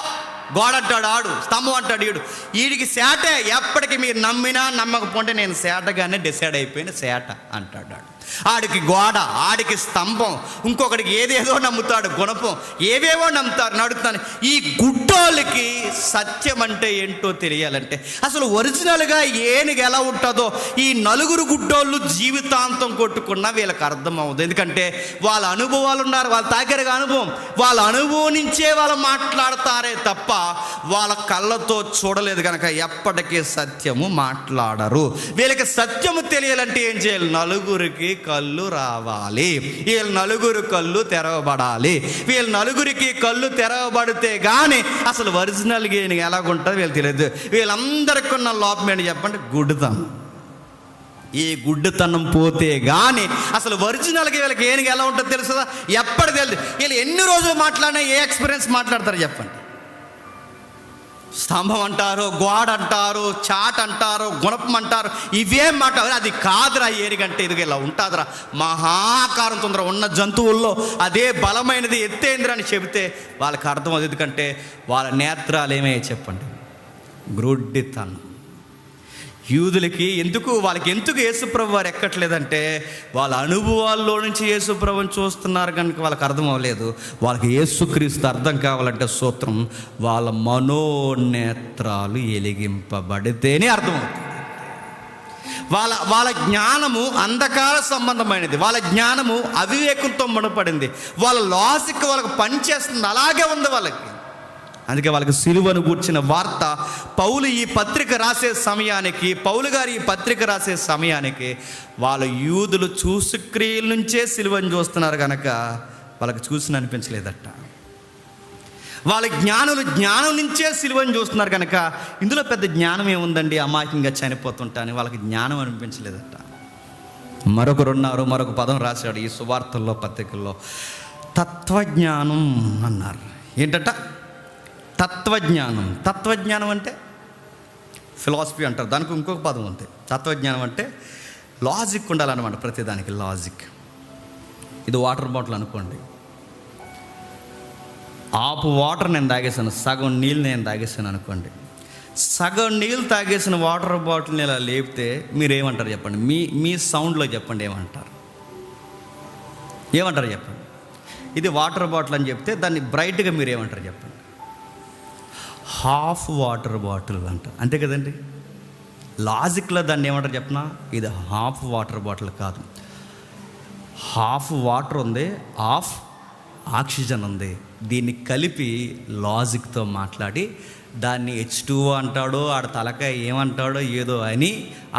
గోడ అంటాడు ఆడు, స్తంభం అంటాడు ఈడు. వీడికి సేటే, ఎప్పటికీ మీరు నమ్మినా నమ్మకపోతే నేను సేటగానే డిసైడ్ అయిపోయిన సేట అంటాడు ఆడు. ఆడికి గోడ, ఆడికి స్తంభం, ఇంకొకడికి ఏదేదో నమ్ముతాడు, గుణపం, ఏవేవో నమ్ముతారు. నడుతాను. ఈ గుడ్డోళ్ళకి సత్యం అంటే ఏంటో తెలియాలంటే అసలు ఒరిజినల్గా ఏనుగు ఎలా ఉంటుందో ఈ నలుగురు గుడ్డోళ్ళు జీవితాంతం కొట్టుకున్నా వీళ్ళకి అర్థం అవ్వదు. ఎందుకంటే వాళ్ళ అనుభవాలు ఉన్నారు, వాళ్ళ తాగరగా అనుభవం, వాళ్ళ అనుభవం నుంచే వాళ్ళు మాట్లాడతారే తప్ప వాళ్ళ కళ్ళతో చూడలేదు కనుక ఎప్పటికీ సత్యము మాట్లాడరు. వీళ్ళకి సత్యము తెలియాలంటే ఏం చేయాలి? నలుగురికి కళ్ళు రావాలి, వీళ్ళ నలుగురు కళ్ళు తెరవబడాలి. వీళ్ళ నలుగురికి కళ్ళు తెరవబడితే కానీ అసలు ఒరిజినల్గా ఎలాగుంటుందో వీళ్ళు తెలియదు. వీళ్ళందరికీ ఉన్న లోపం ఏంటి చెప్పండి? గుడ్డుతనం. ఈ గుడ్డుతనం పోతే కానీ అసలు ఒరిజినల్గా వీళ్ళకి ఏనుగు ఎలా ఉంటుందో తెలుస్తుందా? ఎప్పటి తెలియదు. వీళ్ళు ఎన్ని రోజులు మాట్లాడినా ఏ ఎక్స్పీరియన్స్ మాట్లాడతారు చెప్పండి? స్తంభం అంటారు, గోడ అంటారు, చాట్ అంటారు, గుణపం అంటారు, ఇవేం మాట. అది కాదురా ఏనుగంటే, ఇది ఇలా ఉంటుందిరా, మహాకారం తొందర ఉన్న జంతువుల్లో అదే బలమైనది, ఎత్తేంద్ర అని చెబితే వాళ్ళకి అర్థం అవుతుంది. ఎందుకంటే వాళ్ళ నేత్రాలు ఏమయ్యాయి చెప్పండి? గ్రుడ్డితనం. యూదులకి వాళ్ళకి ఎందుకు యేసుప్రభు వారు ఎక్కట్లేదంటే వాళ్ళ అనుభవాల్లో నుంచి యేసుప్రభుని చూస్తున్నారు కనుక వాళ్ళకి అర్థం అవ్వలేదు. వాళ్ళకి యేసుక్రీస్తు అర్థం కావాలంటే సూత్రం, వాళ్ళ మనోనేత్రాలు ఎలిగింపబడితేనే అర్థమవుతుంది. వాళ్ళ జ్ఞానము అంధకార సంబంధమైనది, వాళ్ళ జ్ఞానము అవివేకంతో ముడిపడింది, వాళ్ళ లాజిక్ వాళ్ళకి పనిచేస్తుంది, అలాగే ఉంది వాళ్ళకి. అందుకే వాళ్ళకి సిలువను గూర్చిన వార్త పౌలు ఈ పత్రిక రాసే సమయానికి, పౌలు గారు ఈ పత్రిక రాసే సమయానికి వాళ్ళ యూదులు చూసుక్రియల నుంచే సిలువను చూస్తున్నారు కనుక వాళ్ళకి చూసిన అనిపించలేదట. వాళ్ళ జ్ఞానం నుంచే సిలువను చూస్తున్నారు కనుక ఇందులో పెద్ద జ్ఞానం ఏముందండి, అమాయకంగా చనిపోతుంటాని వాళ్ళకి జ్ఞానం అనిపించలేదట. మరొకరున్నారు, మరొక పదం రాశాడు ఈ సువార్తల్లో పత్రికల్లో, తత్వజ్ఞానం అన్నారు. ఏంటట? తత్వజ్ఞానం. తత్వజ్ఞానం అంటే ఫిలాసఫీ అంటారు, దానికి ఇంకొక పదం ఉంది. తత్వజ్ఞానం అంటే లాజిక్ ఉండాలన్నమాట, ప్రతిదానికి లాజిక్. ఇది వాటర్ బాటిల్ అనుకోండి, ఆపు వాటర్ నేను తాగేసాను, సగం నీళ్ళు నేను తాగేసాను అనుకోండి. సగం నీళ్ళు తాగేసిన వాటర్ బాటిల్ని ఇలా లేపితే మీరేమంటారు చెప్పండి? మీ సౌండ్లో చెప్పండి, ఏమంటారు చెప్పండి? ఇది వాటర్ బాటిల్ అని చెప్తే దాన్ని బ్రైట్గా మీరు ఏమంటారు చెప్పండి? హాఫ్ వాటర్ బాటిల్ అంటారు, అంతే కదండి. లాజిక్లో దాన్ని ఏమంటారు చెప్పనా? ఇది హాఫ్ వాటర్ బాటిల్ కాదు, హాఫ్ వాటర్ ఉంది, హాఫ్ ఆక్సిజన్ ఉంది. దీన్ని కలిపి లాజిక్తో మాట్లాడి దాన్ని H2O అంటాడో, ఆడ తలకాయ ఏమంటాడో ఏదో అని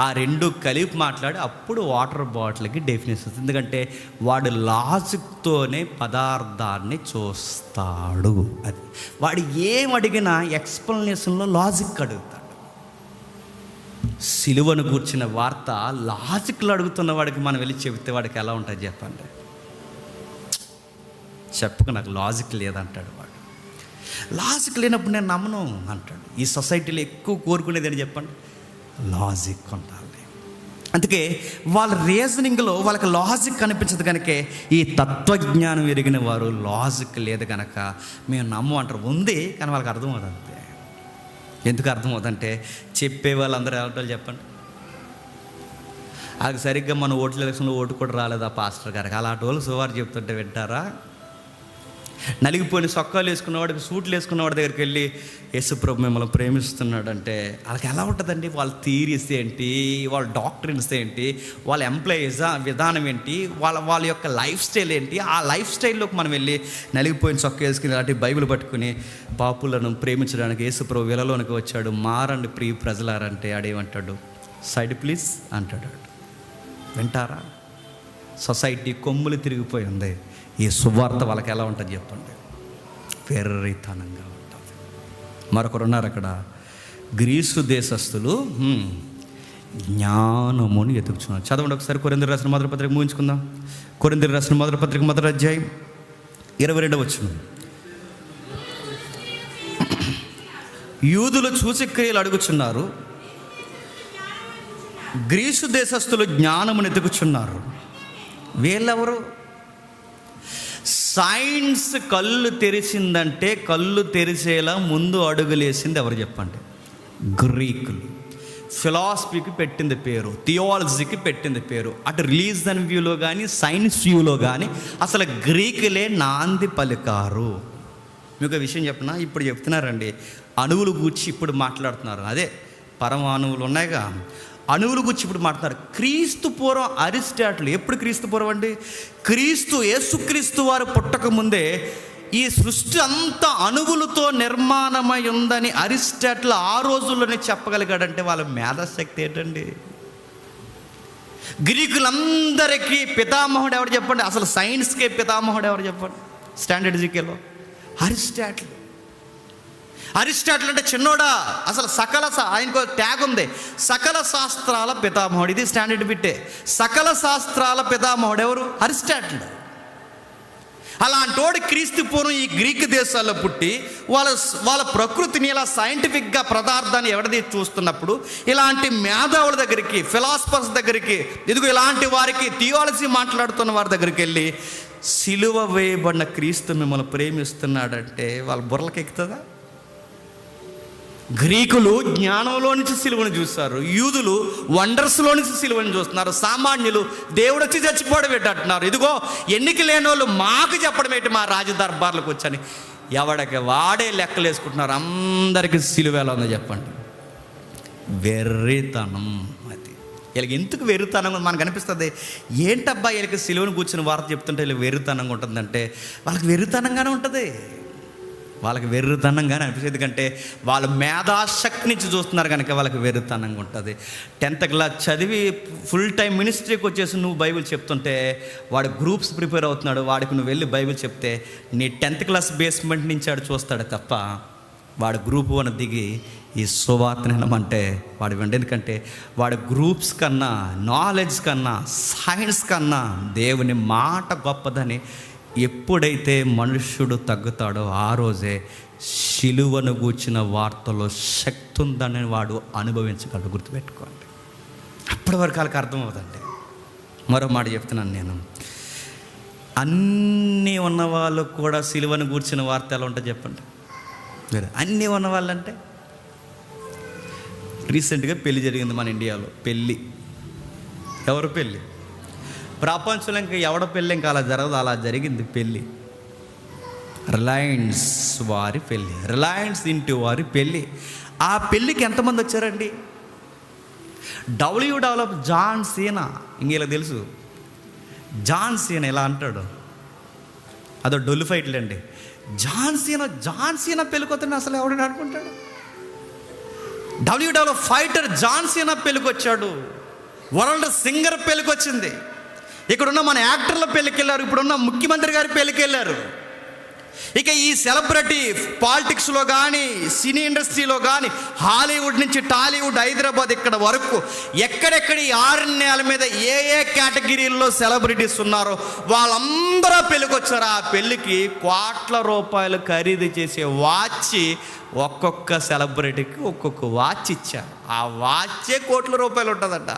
ఆ రెండు కలిపి మాట్లాడి అప్పుడు వాటర్ బాటిల్కి డెఫినేషన్ వస్తుంది. ఎందుకంటే వాడు లాజిక్తోనే పదార్థాన్ని చూస్తాడు. అది వాడు ఏం అడిగినా ఎక్స్ప్లెనేషన్లో లాజిక్ అడుగుతాడు. సిలువను కూర్చిన వార్త లాజిక్లో అడుగుతున్న వాడికి మనం వెళ్ళి చెబితే వాడికి ఎలా ఉంటుంది చెప్పండి? చెప్పక నాకు లాజిక్ లేదంటాడు వాడు. లాజిక్ లేనప్పుడు నేను నమ్మను అంటాడు. ఈ సొసైటీలో ఎక్కువ కోరుకునేది అని చెప్పండి? లాజిక్ ఉండాలి. అందుకే వాళ్ళ రీజనింగ్లో వాళ్ళకి లాజిక్ కనిపించదు కనుకే ఈ తత్వజ్ఞానం ఎరిగిన వారు లాజిక్ లేదు కనుక మేము నమ్ము అంటారు. ఉంది కానీ వాళ్ళకి అర్థమవుతుంది అంతే. ఎందుకు అర్థమవుతుందంటే చెప్పే వాళ్ళందరూ ఎవరు చెప్పండి? వాళ్ళకి సరిగ్గా మన ఓట్ల ఎలక్షన్లో ఓటు కూడా రాలేదు ఆ పాస్టర్ గారికి. అలాంటి వాళ్ళు సువార్త చెప్తుంటే వింటారా? నలిగిపోయిన సొక్కాలు వేసుకున్నవాడికి, సూట్లు వేసుకున్నవాడి దగ్గరికి వెళ్ళి యేసుప్రభు మిమ్మల్ని ప్రేమిస్తున్నాడంటే వాళ్ళకి ఎలా ఉంటుందండి? వాళ్ళ థియరీస్ ఏంటి, వాళ్ళ డాక్టరీన్స్ ఏంటి, వాళ్ళ ఎంప్లాయీస్ విధానం ఏంటి, వాళ్ళ యొక్క లైఫ్ స్టైల్ ఏంటి, ఆ లైఫ్ స్టైల్లోకి మనం వెళ్ళి నలిగిపోయిన సొక్క వేసుకుని అలాంటి బైబిల్ పట్టుకుని పాపులను ప్రేమించడానికి యేసుప్రభు వెలలోనికి వచ్చాడు, మారండి ప్రియ ప్రజలారంటే ఆడేమంటాడు? సైడ్ ప్లీజ్ అంటాడు. వింటారా? సొసైటీ కొమ్ములు తిరిగిపోయి ఉంది. ఈ సువార్త వాళ్ళకి ఎలా ఉంటుంది చెప్పండి? వెర్రితనంగా ఉంటుంది. మరొకరు ఉన్నారు అక్కడ, గ్రీసు దేశస్థులు జ్ఞానముని ఎదుగుతున్నారు. చదవండి ఒకసారి కొరింథీయులకు రాసిన మొదటి పత్రిక ముగించుకుందాం. కొరింథీయులకు రాసిన మొదటి పత్రిక మొదటి అధ్యాయం 22వ వచనం. యూదులు సూచక్రియలు అడుగుచున్నారు, గ్రీసు దేశస్థులు జ్ఞానమును ఎదుగుచున్నారు. వీళ్ళెవరు? సైన్స్ కళ్ళు తెరిచిందంటే కళ్ళు తెరిచేలా ముందు అడుగులేసింది ఎవరు చెప్పండి? గ్రీకులు. ఫిలాసఫీకి పెట్టింది పేరు, థియాలజీకి పెట్టింది పేరు. అటు రిలీజన్ వ్యూలో కానీ సైన్స్ వ్యూలో కానీ అసలు గ్రీకులే నాంది పలికారు. మీకు విషయం చెప్పిన, ఇప్పుడు చెప్తున్నారండి అణువులు గూర్చి ఇప్పుడు మాట్లాడుతున్నారు. అదే పరమాణువులు ఉన్నాయిగా, అణువులు గురించి ఇప్పుడు మాట్లాడుతున్నారు. క్రీస్తు పూర్వం అరిస్టాటిల్, ఎప్పుడు క్రీస్తు పూర్వం అండి? యేసుక్రీస్తు వారు పుట్టక ముందే ఈ సృష్టి అంతా అణువులతో నిర్మాణమై ఉందని అరిస్టాటిల్ ఆ రోజుల్లోనే చెప్పగలిగాడంటే వాళ్ళ మేధాశక్తి ఏంటండి? గ్రీకులందరికీ పితామహుడు ఎవరు చెప్పండి? అసలు సైన్స్కే పితామహుడు ఎవరు చెప్పండి? Standard జీకేలో Aristotle. అరిస్టాటిల్ అంటే చిన్నోడా? అసలు ఆయనకు ట్యాగ్ ఉంది, సకల శాస్త్రాల పితామహుడు. ఇది స్టాండర్డ్ బిట్టే. సకల శాస్త్రాల పితామహుడు ఎవరు? అరిస్టాటిల్. అలాంటోడు క్రీస్తు పూర్వం ఈ గ్రీకు దేశాల్లో పుట్టి వాళ్ళ ప్రకృతిని ఇలా సైంటిఫిక్గా పదార్థాన్ని ఎవరిది చూస్తున్నప్పుడు ఇలాంటి మేధావుల దగ్గరికి, ఫిలాసఫర్స్ దగ్గరికి, ఇదిగో ఇలాంటి వారికి, థియాలజీ మాట్లాడుతున్న వారి దగ్గరికి వెళ్ళి సిలువ వేయబడిన క్రీస్తు మిమ్మల్ని ప్రేమిస్తున్నాడంటే వాళ్ళ బుర్రలకు ఎక్కుతుందా? గ్రీకులు జ్ఞానంలో నుంచి సిలువను చూస్తారు, యూదులు వండర్స్లో నుంచి సిలువను చూస్తున్నారు, సామాన్యులు దేవుడు వచ్చి చచ్చిపోవడం ఏంటంటున్నారు. ఇదిగో ఎన్నిక లేని వాళ్ళు మాకు చెప్పడం ఏంటి మా రాజదర్బార్లకు వచ్చని ఎవడికి వాడే లెక్కలు వేసుకుంటున్నారు. అందరికీ సిలువ ఎలా ఉందో చెప్పండి. వెర్రితనం. అది వీళ్ళకి ఎందుకు వెర్రితనం మనకు అనిపిస్తుంది? ఏంటబ్బా వీళ్ళకి సిలువను కూర్చుని వార్త చెప్తుంటే వీళ్ళకి వెర్రితనంగా ఉంటుందంటే వాళ్ళకి వెర్రితనంగానే ఉంటుంది. వాళ్ళకి వెర్రితనంగానే అనిపిస్తుంది. ఎందుకంటే వాళ్ళ మేధాశక్తి నుంచి చూస్తున్నారు కనుక వాళ్ళకి వెర్రితనంగా ఉంటుంది. 10th క్లాస్ చదివి ఫుల్ టైం మినిస్ట్రీకి వచ్చేసి నువ్వు బైబిల్ చెప్తుంటే వాడు గ్రూప్స్ ప్రిపేర్ అవుతున్నాడు, వాడికి నువ్వు వెళ్ళి బైబిల్ చెప్తే నీ 10th క్లాస్ బేస్మెంట్ నుంచి వాడు చూస్తాడు తప్ప వాడు గ్రూప్ 1 దిగి ఈ సువార్తను వినమంటే వాడు వెంట. ఎందుకంటే వాడు గ్రూప్స్ కన్నా, నాలెడ్జ్ కన్నా, సైన్స్ కన్నా దేవుని మాట గొప్పదని ఎప్పుడైతే మనుష్యుడు తగ్గుతాడో ఆ రోజే శిలువను గూర్చిన వార్తలో శక్తి ఉందని వాడు అనుభవించగలడు. గుర్తుపెట్టుకోండి. అప్పటి వరకు వాళ్ళకి అర్థమవుతుందండి. మరో మాట చెప్తున్నాను నేను, అన్నీ ఉన్న వాళ్ళు కూడా శిలువను గూర్చిన వార్త ఎలా ఉంటుందో చెప్పండి. అన్నీ ఉన్న వాళ్ళంటే రీసెంట్గా పెళ్లి జరిగింది మన ఇండియాలో. పెళ్ళి ఎవరు పెళ్ళి? ప్రపంచంలో ఇంకా ఎవడ పెళ్ళి ఇంకా అలా జరగదు, అలా జరిగింది పెళ్ళి. రిలయన్స్ వారి పెళ్ళి, రిలయన్స్ ఇంటి వారి పెళ్ళి. ఆ పెళ్ళికి ఎంతమంది వచ్చారండి? డెవలప్ జాన్ సీనా. ఇంక తెలుసు జాన్ సీనా ఇలా అంటాడు, అదో డొల్లు ఫైట్లు అండి. జాన్ సీనా పెళ్ళికొత్తని అసలు ఎవడని అనుకుంటాడు? డెవలప్ ఫైటర్ జాన్ సీనా పెళ్ళికొచ్చాడు. వరల్డ్ సింగర్ పెళ్ళికొచ్చింది. ఇక్కడున్న మన యాక్టర్ల పెళ్ళికి వెళ్ళారు, ఇప్పుడున్న ముఖ్యమంత్రి గారి పెళ్ళికి వెళ్ళారు. ఇక ఈ సెలబ్రిటీ పాలిటిక్స్లో కానీ, సినీ ఇండస్ట్రీలో కానీ, హాలీవుడ్ నుంచి టాలీవుడ్, హైదరాబాద్ ఇక్కడ వరకు ఎక్కడెక్కడ ఈ 6 నేల మీద ఏ కేటగిరీల్లో సెలబ్రిటీస్ ఉన్నారో వాళ్ళందరూ పెళ్ళికి వచ్చారు. ఆ పెళ్ళికి ₹1,00,00,000 ఖరీదు చేసే వాచ్ ఒక్కొక్క సెలబ్రిటీకి ఒక్కొక్క వాచ్ ఇచ్చారు. ఆ వాచే ₹1,00,00,000 ఉంటుందట.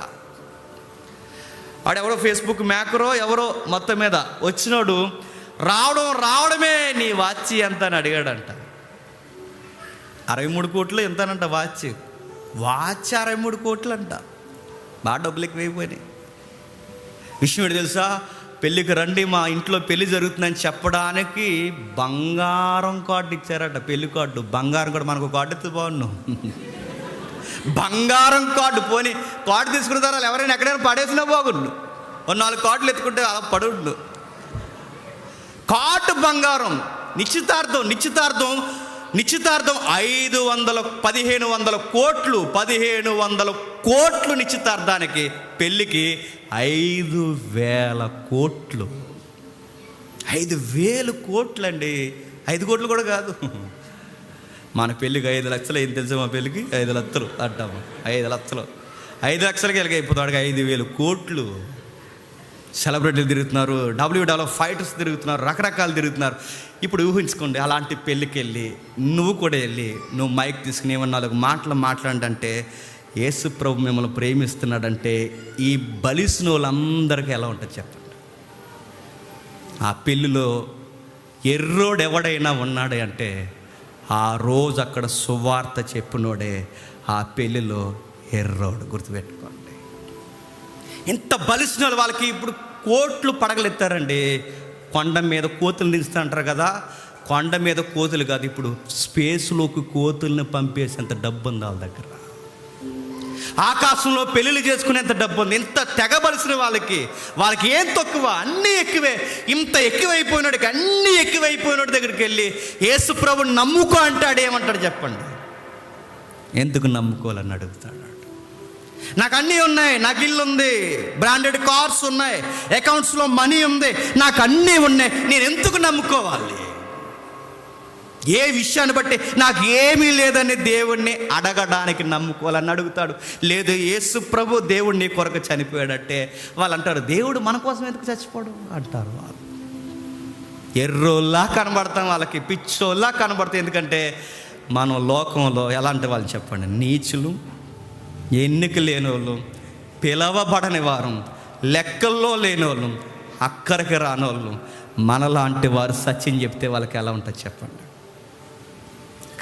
వాడెవరో ఫేస్బుక్ మ్యాక్రో ఎవరో మొత్తం మీద వచ్చినోడు రావడమే నీ వాచ్ ఎంత అని అడిగాడంట. 63 కోట్లు ఎంతనంట వాచ్ 63 కోట్లు అంట. బాగా డబ్బులకి వేయిపోయినాయి. విషయం ఏంటి తెలుసా? పెళ్ళికి రండి, మా ఇంట్లో పెళ్ళి జరుగుతుందని చెప్పడానికి బంగారం కార్డు ఇచ్చారట. పెళ్లి కార్డు, బంగారం కార్డు. మనకు కార్డు ఎత్తే బాగున్నాం. బంగారం కార్డు. పోనీ కార్డు తీసుకున్న తర్వాత ఎవరైనా ఎక్కడైనా పడేసినా బాగుండు. 4 కార్డులు ఎత్తుకుంటే అలా పడుండు. కార్డు బంగారం. నిశ్చితార్థం 1,500 కోట్లు 1,500 కోట్లు నిశ్చితార్థానికి. పెళ్ళికి 5,000 కోట్లు. 5,000 కోట్లు అండి. 5 కోట్లు కూడా కాదు. మన పెళ్ళికి 5 లక్షలు ఏం తెలుసు? మా పెళ్ళికి 5 లక్షలు అంటాము. 5 లక్షలు 5 లక్షలకి వెళ్ళి అయిపోతాడు. 5,000 కోట్లు. సెలబ్రిటీలు తిరుగుతున్నారు, డబ్ల్యూడబ్ల్యూ ఫైటర్స్ తిరుగుతున్నారు, రకరకాలు తిరుగుతున్నారు. ఇప్పుడు ఊహించుకోండి, అలాంటి పెళ్ళికి వెళ్ళి నువ్వు కూడా వెళ్ళి నువ్వు మైక్ తీసుకుని ఏమన్నా 4 మాటలు మాట్లాడంటే యేసు ప్రభు మిమ్మల్ని ప్రేమిస్తున్నాడంటే ఈ బలిసిన వాళ్ళందరికీ ఎలా ఉంటుంది చెప్పండి. ఆ పెళ్ళిలో ఎర్రోడు ఎవడైనా ఉన్నాడు అంటే ఆ రోజు అక్కడ సువార్త చెప్పినోడే ఆ పెళ్ళిలో ఎర్రోడు. గుర్తుపెట్టుకోండి. ఇంత బలిసిన వాళ్ళకి ఇప్పుడు కోట్లు పడగలెత్తారండి. కొండ మీద కోతులు నిలుస్తూ అంటారు కదా, కొండ మీద కోతులు కాదు, ఇప్పుడు స్పేస్లోకి కోతుల్ని పంపేసేంత డబ్బు ఉంది వాళ్ళ దగ్గర. ఆకాశంలో పెళ్ళిళ్ళు చేసుకునేంత డబ్బు ఉంది. ఇంత తెగబలిసిన వాళ్ళకి ఏం తక్కువ? అన్నీ ఎక్కువే. ఇంత ఎక్కువైపోయినాడికి అన్నీ ఎక్కువైపోయినాడు దగ్గరికి వెళ్ళి యేసు ప్రభుని నమ్ముకో అంటాడు. ఏమంటాడు చెప్పండి? ఎందుకు నమ్ముకోవాలని అడుగుతాడు. నాకు అన్నీ ఉన్నాయి, నాకు ఇల్లు ఉంది, బ్రాండెడ్ కార్స్ ఉన్నాయి, అకౌంట్స్లో మనీ ఉంది, నాకు అన్నీ ఉన్నాయి, నేను ఎందుకు నమ్ముకోవాలి? ఏ విషయాన్ని బట్టి నాకు ఏమీ లేదని దేవుణ్ణి అడగడానికి నమ్ముకోవాలని అడుగుతాడు. లేదు యేసు ప్రభు దేవుడు నీ కొరకు చనిపోయాడంటే వాళ్ళు అంటారు, దేవుడు మన కోసం ఎందుకు చచ్చిపోడు అంటారు. వాళ్ళు ఎర్రోల్లా కనబడతాం, వాళ్ళకి పిచ్చోల్లా కనబడతాం. ఎందుకంటే మనం లోకంలో ఎలాంటి వాళ్ళు చెప్పండి? నీచులు, ఎన్నిక లేని వాళ్ళు, పిలవబడని వారు, లెక్కల్లో లేని వాళ్ళు, అక్కడికి రానోళ్ళు, మనలాంటి వారు సత్యం చెప్తే వాళ్ళకి ఎలా ఉంటుంది చెప్పండి?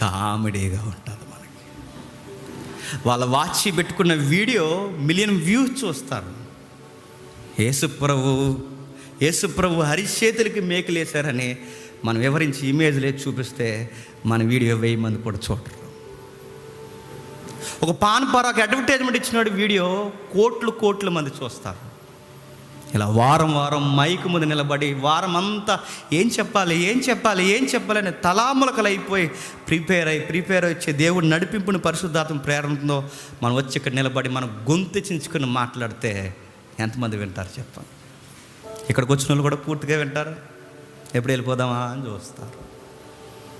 కామెడీగా ఉంటుంది మనకి. వాళ్ళ వాచి పెట్టుకున్న వీడియో 1 మిలియన్ వ్యూస్ చూస్తారు. యేసుప్రభు హరిచేతులకి మేకులు వేశారని మనం వివరించి ఇమేజ్లే చూపిస్తే మన వీడియో 1000 మంది కూడా చూడరు. ఒక పాన్ పరాకు అడ్వర్టైజ్మెంట్ ఇచ్చినాడు, వీడియో కోట్ల మంది చూస్తారు. ఇలా వారం మైకు ముందు నిలబడి వారం అంతా ఏం చెప్పాలి అని తలాములకలు అయిపోయి ప్రిపేర్ వచ్చే దేవుడు నడిపింపుని పరిశుద్ధాత్మ ప్రేరణతో మనం వచ్చి ఇక్కడ నిలబడి మనం గొంతు చించుకుని మాట్లాడితే ఎంతమంది వింటారు చెప్పండి? ఇక్కడికి వచ్చిన వాళ్ళు కూడా పూర్తిగా వింటారు. ఎప్పుడు వెళ్ళిపోదామా అని చూస్తారు.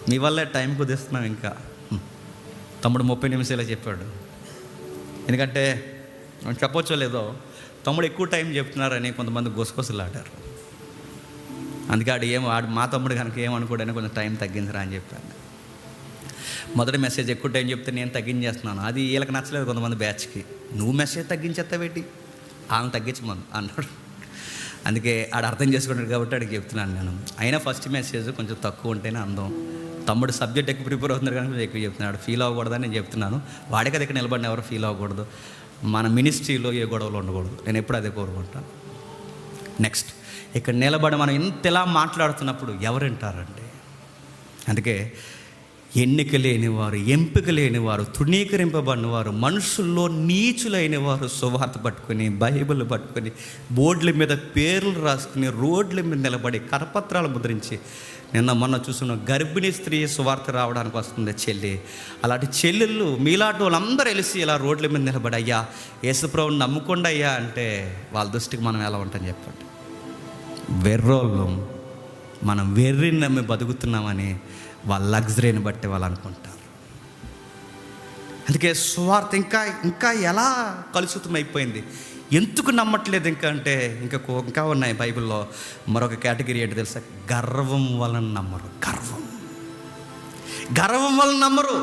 మీ వల్లే టైం కుదిస్తున్నాం. ఇంకా తమ్ముడు 30 నిమిషాలే చెప్పాడు. ఎందుకంటే చెప్పొచ్చో లేదో, తమ్ముడు ఎక్కువ టైం చెప్తున్నారని కొంతమంది గుసగుసలాడారు. అందుకే మా తమ్ముడు కనుక ఏమనుకోడని కొంచెం టైం తగ్గించరా అని చెప్పాను. మొదటి మెసేజ్ ఎక్కువ టైం చెప్తే నేను తగ్గించేస్తున్నాను, అది వీళ్ళకి నచ్చలేదు కొంతమంది బ్యాచ్కి. నువ్వు మెసేజ్ తగ్గించేస్తావేంటి, ఆమె తగ్గించమను అన్నాడు. అందుకే అర్థం చేసుకుంటాడు కాబట్టి ఆడికి చెప్తున్నాను నేను. అయినా ఫస్ట్ మెసేజ్ కొంచెం తక్కువ ఉంటేనే అందం. తమ్ముడు సబ్జెక్ట్ ఎక్కువ ప్రిపేర్ అవుతున్నారు కానీ కొంచెం ఎక్కువ చెప్తున్నాడు. ఫీల్ అవ్వకూడదని నేను చెప్తున్నాను. వాడికి అది ఇక్కడ నిలబడిన ఎవరు ఫీల్ అవ్వకూడదు. మన మినిస్ట్రీలో ఏ గొడవలు ఉండకూడదు. నేను ఎప్పుడు అదే కోరుకుంటాను. నెక్స్ట్, ఇక్కడ నిలబడి మనం ఇంతలా మాట్లాడుతున్నప్పుడు ఎవరు వింటారండి? అందుకే ఎన్నిక లేనివారు, ఎంపిక లేనివారు, తృణీకరింపబడినవారు, మనుషుల్లో నీచులైన వారు సువార్త పట్టుకొని, బైబిల్ పట్టుకొని, బోర్డుల మీద పేర్లు రాసుకుని, రోడ్ల మీద నిలబడి కరపత్రాలు ముద్రించి, నిన్న మొన్న చూసిన గర్భిణీ స్త్రీ సువార్త రావడానికి వస్తుంది చెల్లి. అలాంటి చెల్లెళ్ళు మీలాంటి వాళ్ళందరూ వెలిసి ఇలా రోడ్ల మీద నిలబడి, అయ్యా యేసుప్రభుని నమ్ముకోండి అయ్యా అంటే వాళ్ళ దృష్టికి మనం ఎలా ఉంటాం చెప్పండి? వెర్రోళ్ళు. మనం వెర్రిని నమ్మి బతుకుతున్నామని వాళ్ళ లగ్జరీని బట్టి వాళ్ళు అనుకుంటారు. అందుకే సువార్త ఇంకా ఎలా కలుషితమైపోయింది. ఎందుకు నమ్మట్లేదు అంటే ఇంకా ఉన్నాయి బైబిల్లో. మరొక కేటగిరీ ఏంటి తెలుసా? గర్వం వలన నమ్మరు. గర్వం వలన నమ్మరు.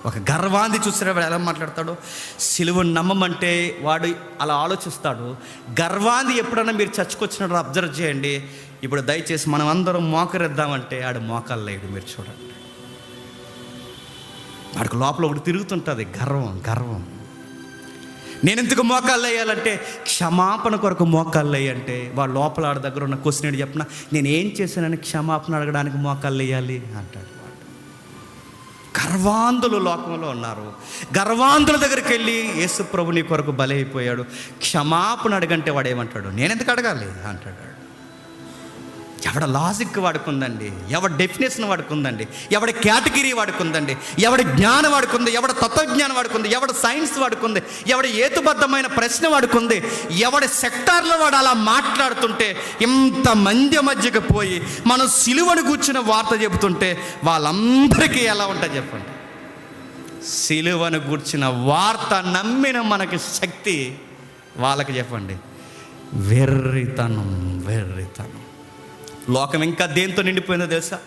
ఒక గర్వాన్ని చూసిన వాడు ఎలా మాట్లాడతాడు? సిలువను నమ్మమంటే వాడు అలా ఆలోచిస్తాడు. గర్వాన్ని ఎప్పుడన్నా మీరు చచ్చుకొచ్చినట్టు అబ్జర్వ్ చేయండి. ఇప్పుడు దయచేసి మనం అందరం మోకరిద్దామంటే ఆడు మోకాలు లేడు. మీరు చూడండి, వాడికి లోపల ఒకటి తిరుగుతుంటుంది, గర్వం. నేను ఎందుకు మోకాళ్ళు వేయాలంటే క్షమాపణ కొరకు మోకాళ్ళు వేయంటే వాడు లోపల ఆడ దగ్గర ఉన్న క్వశ్చన్ ఏంటి చెప్పిన, నేను ఏం చేశానని క్షమాపణ అడగడానికి మోకాళ్ళు వేయాలి అంటాడు వాడు. గర్వాంధులు లోకంలో ఉన్నారు. గర్వాంధుల దగ్గరికి వెళ్ళి యేసు ప్రభు నీ కొరకు బలైపోయాడు, క్షమాపణ అడగంటే వాడు ఏమంటాడు? నేను ఎందుకు అడగాలి అంటాడు. ఎవడ లాజిక్ వాడుకుందండి, ఎవడ డెఫినేషన్ వాడుకుందండి, ఎవడ కేటగిరీ వాడుకుందండి, ఎవడ జ్ఞానం వాడుకుంది, ఎవడ తత్వజ్ఞానం వాడుకుంది, ఎవడ సైన్స్ వాడుకుంది, ఎవడ హేతుబద్ధమైన ప్రశ్న వాడుకుంది, ఎవడ సెక్టార్లో వాడు అలా మాట్లాడుతుంటే ఇంతమంది మధ్యకి పోయి మనం సిలువను కూర్చున్న వార్త చెబుతుంటే వాళ్ళందరికీ ఎలా ఉంటుంది చెప్పండి? సిలువను కూర్చున్న వార్త నమ్మిన మనకి శక్తి వాళ్ళకి చెప్పండి వెర్రితనం. లోకం ఇంకా దేంతో నిండిపోయిందో తెలుసా?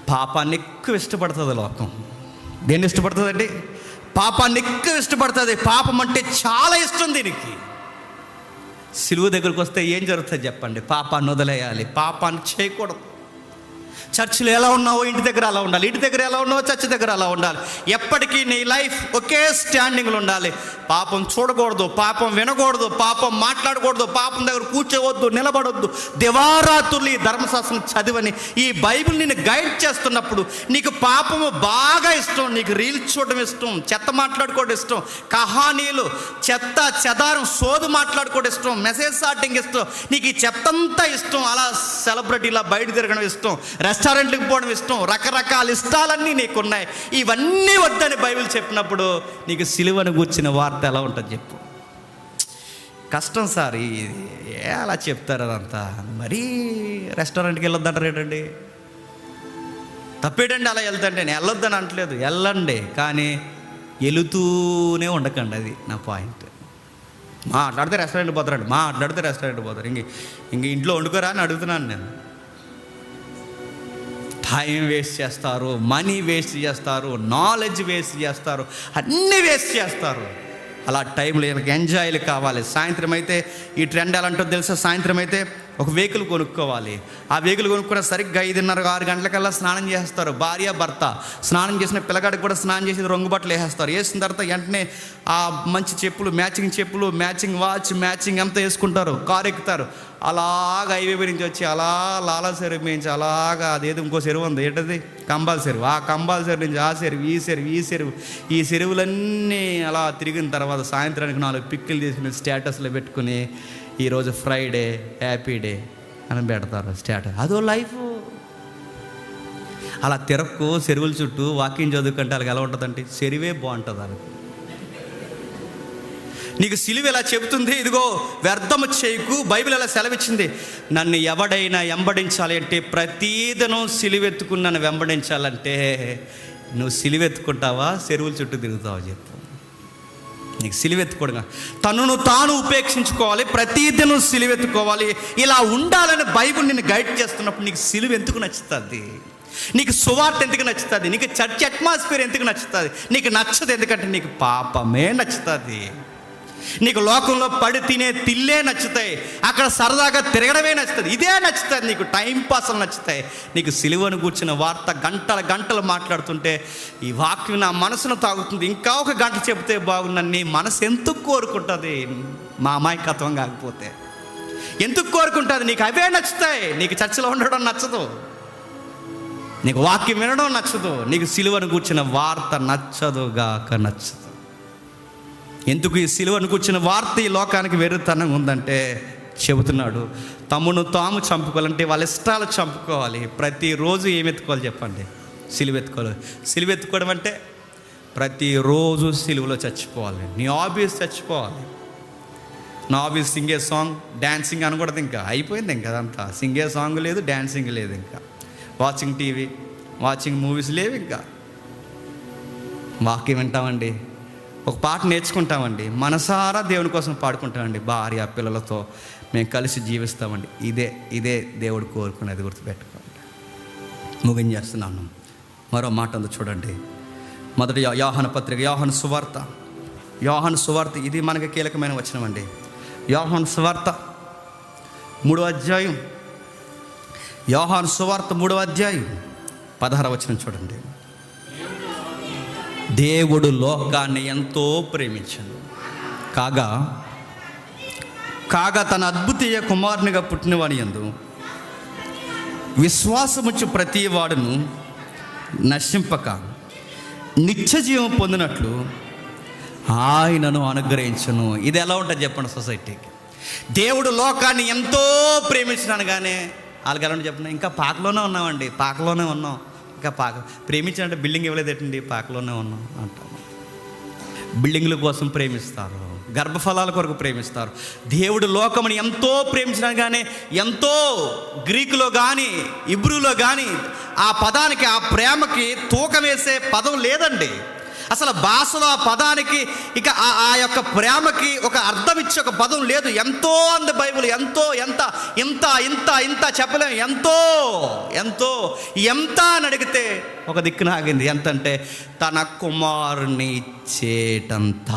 పాపాన్ని ఎక్కువ ఇష్టపడుతుంది లోకం. దేన్ని ఇష్టపడుతుందండి? పాపాన్ని ఎక్కువ ఇష్టపడుతుంది. పాపం అంటే చాలా ఇష్టం దీనికి. సిలువ దగ్గరకు వస్తే ఏం జరుగుతుంది చెప్పండి? పాపాన్ని వదిలేయాలి, పాపాన్ని చేయకూడదు. చర్చిలో ఎలా ఉన్నావో ఇంటి దగ్గర అలా ఉండాలి, ఇంటి దగ్గర ఎలా ఉన్నావో చర్చి దగ్గర అలా ఉండాలి. ఎప్పటికీ నీ లైఫ్ ఒకే స్టాండింగ్లో ఉండాలి. పాపం చూడకూడదు, పాపం వినకూడదు, పాపం మాట్లాడకూడదు, పాపం దగ్గర కూర్చోవద్దు, నిలబడొద్దు. దివారాత్రులు ఈ ధర్మశాస్త్రం చదివని ఈ బైబిల్ నిన్ను గైడ్ చేస్తున్నప్పుడు నీకు పాపము బాగా ఇష్టం, నీకు రీల్స్ చూడడం ఇష్టం, చెత్త మాట్లాడుకోవడం ఇష్టం, కహానీలు చెత్త చెదారం సోదు మాట్లాడుకోవడం ఇష్టం, మెసేజ్ స్టార్టింగ్ ఇష్టం, నీకు ఈ చెత్తంతా ఇష్టం. అలా సెలబ్రిటీలా బయట తిరగడం ఇష్టం, రెస్టారెంట్లకు పోవడం ఇష్టం, రకరకాల ఇష్టాలన్నీ నీకున్నాయి. ఇవన్నీ వద్దని బైబిల్ చెప్పినప్పుడు నీకు సిలువను గూర్చిన వార్త ఎలా ఉంటుంది చెప్పు. కష్టం సార్, అలా చెప్తారు అదంతా. మరీ రెస్టారెంట్కి వెళ్ళొద్దంటారు ఏంటండి? తప్పేటండి అలా వెళ్తాంటే? నేను వెళ్ళొద్దని అంటలేదు, వెళ్ళండి, కానీ వెళుతూనే ఉండకండి. అది నా పాయింట్. మాట్లాడితే రెస్టారెంట్ పోతారండి, మాట్లాడితే రెస్టారెంట్ పోతారు. ఇంక ఇంట్లో వండుకోరా అని అడుగుతున్నాను నేను. టైం వేస్ట్ చేస్తారు, మనీ వేస్ట్ చేస్తారు, నాలెడ్జ్ వేస్ట్ చేస్తారు, అన్నీ వేస్ట్ చేస్తారు. అలా టైంలో ఎంజాయ్లు కావాలి. సాయంత్రం అయితే ఈ ట్రెండ్ ఎలా ఉంటుందో తెలుసా? సాయంత్రం అయితే ఒక వెహికల్ కొనుక్కోవాలి. ఆ వెహికల్ కొనుక్కున్న సరిగ్గా 5:30-6 గంటలకల్లా స్నానం చేస్తారు. భార్య భర్త స్నానం చేసిన పిల్లగాడికి కూడా స్నానం చేసి రంగు బట్టలు వేసేస్తారు. వేసిన తర్వాత వెంటనే ఆ మంచి చెప్పులు, మ్యాచింగ్ వాచ్, మ్యాచింగ్ అంతా వేసుకుంటారు, కారు ఎక్కుతారు. అలాగా హైవే నుంచి వచ్చి అలా లాలా చెరువు నుంచి అలాగా అదేదో ఇంకో చెరువు ఉంది, ఏంటది? కంబాల చెరువు. ఆ కంబాల చెరువు నుంచి ఆ చెరువు, ఈ చెరువులన్నీ అలా తిరిగిన తర్వాత సాయంత్రానికి 4 పిక్కులు తీసుకుని స్టేటస్లో పెట్టుకుని ఈరోజు ఫ్రైడే, హ్యాపీ డే అని పెడతారు స్టేటస్. అదో లైఫ్. అలా తిరక్కు చెరువుల చుట్టూ వాకింగ్ చదువుకుంటే వాళ్ళకి ఎలా ఉంటుందంటే చెరువే బాగుంటుంది వాళ్ళకి. నీకు సిలువ ఎలా చెబుతుంది, ఇదిగో వ్యర్థము చేయకు. బైబిల్ ఎలా సెలవిచ్చింది, నన్ను ఎవడైనా వెంబడించాలి అంటే ప్రతిదినం సిలువెత్తుకుని నన్ను వెంబడించాలంటే నువ్వు సిలువెత్తుకుంటావా, చెరువుల చుట్టూ తిరుగుతావా చెప్పు. నీకు సిలువెత్తుకోవడం, తనను తాను ఉపేక్షించుకోవాలి, ప్రతిదినం సిలువెత్తుకోవాలి. ఇలా ఉండాలని బైబిల్ నిన్ను గైడ్ చేస్తున్నప్పుడు నీకు సిలువ ఎందుకు నచ్చుతుంది? నీకు సువార్త ఎందుకు నచ్చుతుంది? నీకు చర్చ్ అట్మాస్ఫియర్ ఎందుకు నచ్చుతుంది? నీకు నచ్చదు, ఎందుకంటే నీకు పాపమే నచ్చుతుంది. నీకు లోకంలో పడి తినే తిల్లే నచ్చుతాయి, అక్కడ సరదాగా తిరగడమే నచ్చుతుంది, ఇదే నచ్చుతుంది. నీకు టైం పాస్లు నచ్చుతాయి. నీకు సిలువను కూర్చున్న వార్త గంటలు మాట్లాడుతుంటే ఈ వాక్యం నా మనసును తాగుతుంది. ఇంకా ఒక గంట చెబితే బాగుందని నీ మనసు ఎందుకు కోరుకుంటుంది? మా అమాయకత్వం కాకపోతే ఎందుకు కోరుకుంటుంది? నీకు అవే నచ్చుతాయి. నీకు చర్చలో ఉండడం నచ్చదు, నీకు వాక్యం వినడం నచ్చదు, నీకు సిలువను కూర్చున్న వార్త నచ్చదు. ఎందుకు ఈ సిలువను కూర్చున్న వార్త ఈ లోకానికి వెర్రితనంగా ఉందంటే చెబుతున్నాడు, తమను తాము చంపుకోవాలంటే వాళ్ళ ఇష్టాలు చంపుకోవాలి. ప్రతిరోజు ఏమి ఎత్తుకోవాలి చెప్పండి? సిలువెత్తుకోవాలి. సిలువెత్తుకోవడం అంటే ప్రతిరోజు సిలువలో చచ్చిపోవాలి. నీ హాబీస్ చచ్చిపోవాలి. నా హాబీస్ సింగే సాంగ్, డ్యాన్సింగ్ అనకూడదు. ఇంకా అయిపోయింది, ఇంకా అదంతా సింగే సాంగ్ లేదు, డ్యాన్సింగ్ లేదు, ఇంకా వాచింగ్ టీవీ, వాచింగ్ మూవీస్ లేవు. ఇంకా వాక్యం వింటామండి, ఒక పాట నేర్చుకుంటామండి, మనసారా దేవుని కోసం పాడుకుంటామండి, భార్య పిల్లలతో మేము కలిసి జీవిస్తామండి. ఇదే దేవుడు కోరుకునేది, గుర్తుపెట్టుకోండి. ముగించేస్తున్నాను. మరో మాట ఉంది చూడండి. మొదటి యోహాను పత్రిక, యోహాను సువార్త ఇది మనకి కీలకమైన వచనం అండి. యోహాను సువార్త 3వ అధ్యాయం, యోహాను సువార్త 3వ అధ్యాయం 16వ వచనం చూడండి. దేవుడు లోకాన్ని ఎంతో ప్రేమించాడు, కాగా తన అద్భుతీయ కుమారునిగా పుట్టినవాని యందు విశ్వాసముచ్చు ప్రతి వాడును నశింపక నిత్య జీవం పొందినట్లు ఆయనను అనుగ్రహించును. ఇది ఎలా ఉంటుంది చెప్పండి సొసైటీకి? దేవుడు లోకాన్ని ఎంతో ప్రేమించినాను, కానీ వాళ్ళకి ఎలా చెప్పండి, ఇంకా పాకలోనే ఉన్నాం. ఇంకా ప్రేమించాలంటే బిల్డింగ్ ఇవ్వలేదేటండి, పాకలోనే ఉన్నాం అంటాము. బిల్డింగ్ల కోసం ప్రేమిస్తారు, గర్భఫలాల కొరకు ప్రేమిస్తారు. దేవుడు లోకముని ఎంతో ప్రేమించినాను, కానీ ఎంతో గ్రీకులో కానీ ఇబ్రూలో కానీ ఆ పదానికి, ఆ ప్రేమకి తూకం వేసే పదం లేదండి. అసలు భాషలో ఆ పదానికి ఇక ఆ యొక్క ప్రేమకి ఒక అర్థం ఇచ్చే ఒక పదం లేదు. ఎంతో అంది బైబిల్. ఇంత చెప్పలేము. ఎంత అని అడిగితే ఒక దిక్కున ఆగింది. ఎంత అంటే తన కుమారుని ఇచ్చేటంత.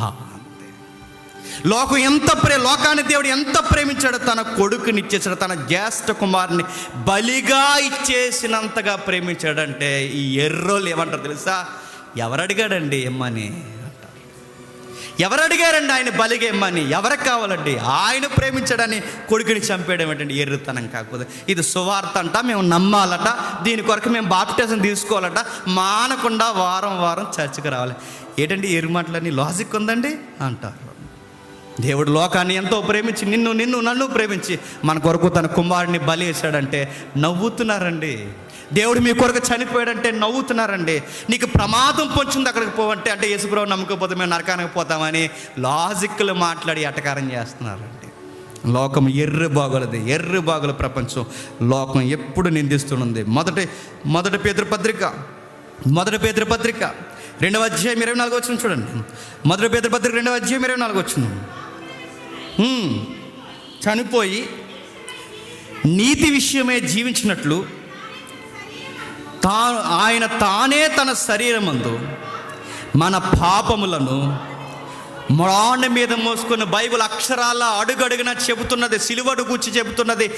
లోకాన్ని దేవుడు ఎంత ప్రేమించాడో తన కొడుకుని ఇచ్చేసాడు, తన జ్యేష్ఠ కుమారుని బలిగా ఇచ్చేసినంతగా ప్రేమించాడంటే ఈ ఎర్రోళ్ళు ఏమంటారు తెలుసా? ఎవరు అడిగాడండి ఇమ్మని అంటారు. ఎవరు అడిగారండి ఆయన బలిగా ఇమ్మని? ఎవరికి కావాలండి? ఆయన ప్రేమించాడని కొడుకుని చంపేయడం ఏంటండి ఎర్రుతనం కాకపోతే? ఇది సువార్త అంట, మేము నమ్మాలట, దీని కొరకు మేము బాప్టిజం తీసుకోవాలట, మానకుండా వారం వారం చర్చికి రావాలి. ఏంటండి ఎర్రు మాటలని లాజిక్ ఉందండి అంటారు. దేవుడు లోకాన్ని ఎంతో ప్రేమించి నన్ను ప్రేమించి మన కొరకు తన కుమారుడిని బలి వేశాడంటే నవ్వుతున్నారండి. దేవుడు మీ కొరకు చనిపోయాడంటే నవ్వుతున్నారండి. నీకు ప్రమాదం పొంచింది అక్కడికి పోవంటే అంటే యేసుప్రభువు నమ్మకపోతే మేము నరకానికి పోతామని లాజిక్లు మాట్లాడి ఎటకారం చేస్తున్నారండి. లోకం ఎర్రి బాగుల ప్రపంచం లోకం ఎప్పుడు నిందిస్తున్నది. మొదటి పేతురు పత్రిక 2వ అధ్యాయం 24 వచనం చూడండి. మొదటి పేతురు పత్రిక 2వ అధ్యాయం 24 వచనం. చనిపోయి నీతి విషయమే జీవించినట్లు ఆయన తానే తన శరీరమందు మన పాపములను మ్రాణ మీద మోసుకున్న బైబిల్ అక్షరాల అడుగడుగున చెబుతున్నది, సిలువను గూర్చి చెబుతున్నది.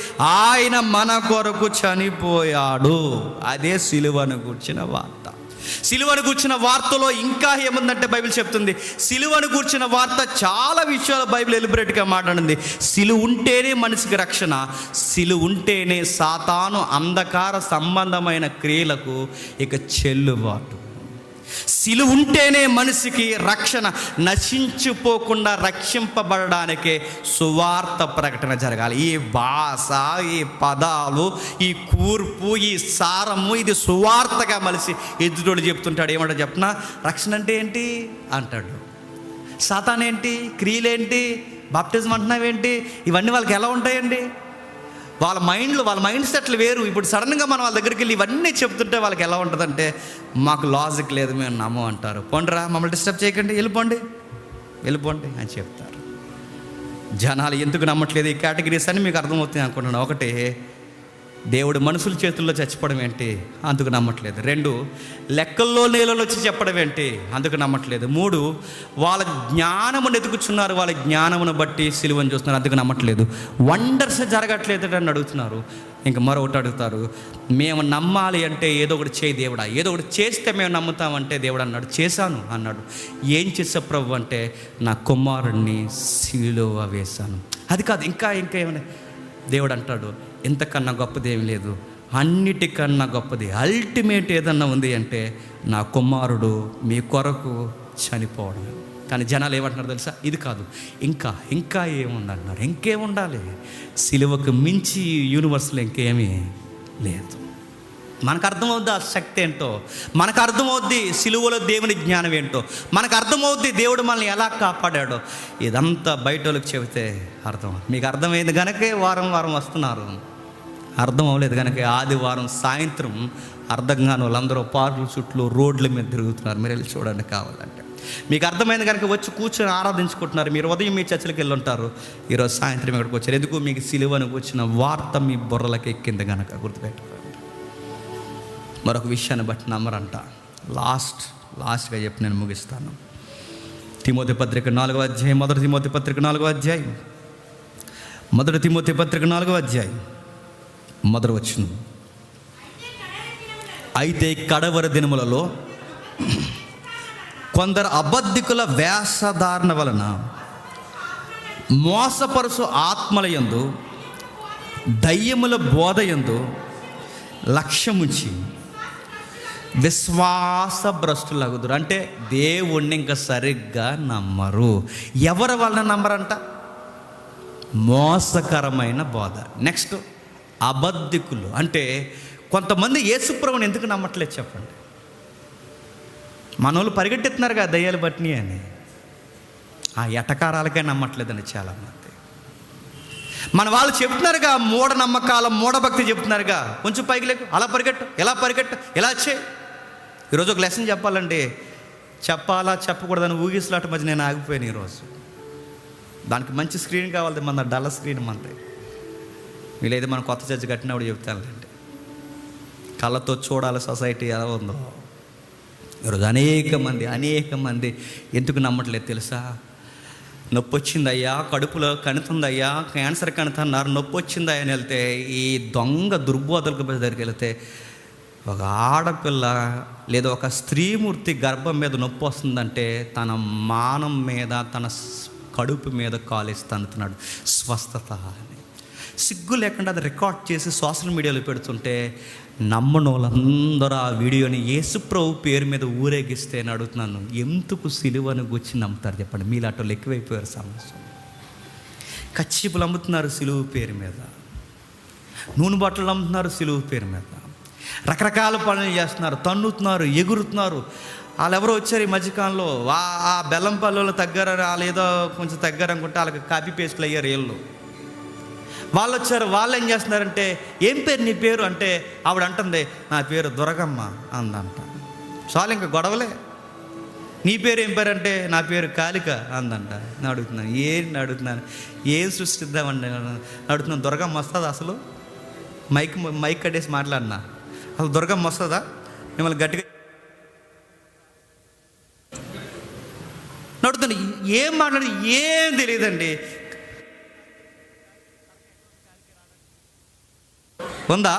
ఆయన మన కొరకు చనిపోయాడు. అదే సిలువను గూర్చిన వార్త. సిలువను గూర్చిన వార్తలో ఇంకా ఏముందంటే బైబిల్ చెప్తుంది, సిలువను గూర్చిన వార్త చాలా విషయాలు బైబిల్ ఎలిబరేట్గా మాట్లాడింది. సిలువ ఉంటేనే మనిషికి రక్షణ, సిలువ ఉంటేనే సాతాను అంధకార సంబంధమైన క్రియలకు ఇక చెల్లుబాటు. సిలువ ఉంటేనే మనిషికి రక్షణ, నశించిపోకుండా రక్షింపబడడానికే సువార్త ప్రకటన జరగాలి. ఈ భాష, ఈ పదాలు, ఈ కూర్పు, ఈ సారము ఇది సువార్తగా మలిసి ఎదుటోడు చెప్తుంటాడు. ఏమంటా చెప్పనా? రక్షణ అంటే ఏంటి అంటాడు. సాతాన్ ఏంటి? క్రియలేంటి? బాప్టిజం అంటున్నావేంటి? ఇవన్నీ వాళ్ళకి ఎలా ఉంటాయండి? వాళ్ళ మైండ్ సెట్లు వేరు. ఇప్పుడు సడన్గా మనం వాళ్ళ దగ్గరికి వెళ్ళి ఇవన్నీ చెప్తుంటే వాళ్ళకి ఎలా ఉంటుందంటే, మాకు లాజిక్ లేదు, మేము నమ్మం అంటారు. పోండిరా, మమ్మల్ని డిస్టర్బ్ చేయకండి, వెళ్ళిపోండి అని చెప్తారు. జనాలు ఎందుకు నమ్మట్లేదు? ఈ కేటగిరీస్ అని మీకు అర్థమవుతుంది అనుకుంటున్నాను. ఒకటి, దేవుడు మనుషుల చేతుల్లో చచ్చిపోవడం ఏంటి? అందుకు నమ్మట్లేదు. 2, లెక్కల్లో నేలలో వచ్చి చెప్పడం ఏంటి? అందుకు నమ్మట్లేదు. 3, వాళ్ళ జ్ఞానమును ఎదుగుచున్నారు, వాళ్ళ జ్ఞానమును బట్టి సిలువను చూస్తున్నారు, అందుకు నమ్మట్లేదు. వండర్స్ జరగట్లేదు అని అడుగుతున్నారు. ఇంకా మరొకటి అడుగుతారు, మేము నమ్మాలి అంటే ఏదో ఒకటి చేయి దేవుడా, ఏదో ఒకటి చేస్తే మేము నమ్ముతామంటే దేవుడు అన్నాడు, చేశాను అన్నాడు. ఏం చేసా ప్రభు అంటే, నా కుమారుణ్ణి సిలువ వేశాను. అది కాదు, ఇంకా ఏమైనా దేవుడు అంటాడు, ఇంతకన్నా గొప్పది ఏమి లేదు, అన్నిటికన్నా గొప్పది అల్టిమేట్ ఏదన్నా ఉంది అంటే నా కుమారుడు మీ కొరకు చనిపోవడం. కానీ జనాలు ఏమంటున్నారు తెలుసా? ఇది కాదు, ఇంకా ఏముందన్నారు. ఇంకేముండాలి? సిలువకు మించి యూనివర్స్లో ఇంకేమీ లేదు. మనకు అర్థమవుద్ది ఆ శక్తి ఏంటో, మనకు అర్థమవుద్ది సిలువలో దేవుని జ్ఞానం ఏంటో, మనకు అర్థమవుద్ది దేవుడు మనల్ని ఎలా కాపాడాడో. ఇదంతా బయట వాళ్ళకి చెబితే అర్థం. మీకు అర్థమైంది కనుకే వారం వస్తున్నారు. అర్థం అవ్వలేదు కనుక ఆదివారం సాయంత్రం అర్థం కాని వాళ్ళందరూ పార్కుల చుట్టూ రోడ్ల మీద తిరుగుతున్నారు. మీరు వెళ్ళి చూడండి కావాలంటే. మీకు అర్థమైంది కనుక వచ్చి కూర్చొని ఆరాధించుకుంటున్నారు. మీరు ఉదయం మీ చర్చలకు వెళ్ళి ఉంటారు, ఈరోజు సాయంత్రం ఇక్కడికి వచ్చారు. ఎందుకు? మీకు సిలువను వచ్చిన వార్త మీ బుర్రలకి ఎక్కింది కనుక. గుర్తుపెట్టుకోండి. మరొక విషయాన్ని బట్టి నమ్మరంట. లాస్ట్గా చెప్పి నేను ముగిస్తాను. తిమోతి పత్రిక 4వ అధ్యాయం, మొదటి తిమోతి పత్రిక 4వ అధ్యాయం మొదటి వచనం. అయితే కడవరి దినములలో కొందరు అబద్ధికుల వేషధారణ వలన మోసపరుసు ఆత్మలయందు దయ్యముల బోధయందు లక్ష్యముంచి విశ్వాసభ్రష్టులగుదురు. అంటే దేవుణ్ణి ఇంకా సరిగ్గా నమ్మరు. ఎవరి వలన నమ్మరంట? మోసకరమైన బోధ. నెక్స్ట్, అబద్ధికులు. అంటే కొంతమంది యేసుప్రభుని ఎందుకు నమ్మట్లేదు చెప్పండి? మనోళ్ళు పరిగెట్టెత్తున్నారు కదా దయ్యాలు బట్టిని అని, ఆ ఎటకారాలకే నమ్మట్లేదండి చాలామంది. మన వాళ్ళు చెప్తున్నారుగా మూఢనమ్మకాల మూఢభక్తి చెప్తున్నారుగా, కొంచెం పైకి లేకు, అలా పరిగెట్టు, ఎలా చేయి. ఈరోజు ఒక లెసన్ చెప్పాలండి, చెప్పాలా చెప్పకూడదని ఊగిసలాట మధ్య నేను ఆగిపోయాను ఈరోజు. దానికి మంచి స్క్రీన్ కావాలి, మన డల్ స్క్రీన్ మనది. వీలైతే మనం కొత్త చర్చ కట్టినప్పుడు చెప్తానులేండి. కళ్ళతో చూడాలి సొసైటీ ఎలా ఉందో. ఈరోజు అనేక మంది ఎందుకు నమ్మట్లేదు తెలుసా? నొప్పి వచ్చిందయ్యా, కడుపులో కణుతుందయ్యా, క్యాన్సర్ కణుతున్నారు, నొప్పి వచ్చిందయ్యా అని వెళ్తే, ఈ దొంగ దుర్బోధలకు దగ్గరికి వెళ్తే ఒక ఆడపిల్ల లేదా ఒక స్త్రీమూర్తి గర్భం మీద నొప్పి వస్తుందంటే తన మానం మీద, తన కడుపు మీద కాలేస్తానుతున్నాడు స్వస్థత అని. సిగ్గు లేకుండా అది రికార్డ్ చేసి సోషల్ మీడియాలో పెడుతుంటే నమ్మని వాళ్ళందరూ ఆ వీడియోని యేసుప్రభు పేరు మీద ఊరేగిస్తే అని అడుగుతున్నాను, ఎందుకు సిలువను గుచ్చి నమ్ముతారు చెప్పండి? మీలాంటి వాళ్ళు ఎక్కువైపోయారు సమస్య. కచ్చిపులు అమ్ముతున్నారు సిలువు పేరు మీద, నూనె బట్టలు అమ్ముతున్నారు సిలువు పేరు మీద, రకరకాల పనులు చేస్తున్నారు, తన్నుతున్నారు, ఎగురుతున్నారు. వాళ్ళు ఎవరో వచ్చారు ఈ మధ్యకాలంలో, ఆ బెల్లం పల్లెలు తగ్గారని, వాళ్ళు ఏదో కొంచెం తగ్గారనుకుంటే వాళ్ళకి కాపీ పేస్ట్లు అయ్యారు వీళ్ళు. వాళ్ళు వచ్చారు, వాళ్ళు ఏం చేస్తున్నారంటే, ఏం పేరు నీ పేరు అంటే ఆవిడ అంటుంది, నా పేరు దుర్గమ్మ అందంట. చాలు ఇంకా గొడవలే. నీ పేరు ఏం పేరు అంటే నా పేరు కాళిక అందంట. నేను అడుగుతున్నాను, ఏంటి అడుగుతున్నాను, ఏం సృష్టిద్దామండి అడుగుతున్నాను. దుర్గమ్మ వస్తుందా అసలు? మైక్ కట్టేసి మాట్లాడినా అసలు దుర్గమ్మ వస్తుందా? మిమ్మల్ని గట్టిగా నడుతుంది. ఏం మాట్లాడి ఏం తెలియదండి. ఉందా?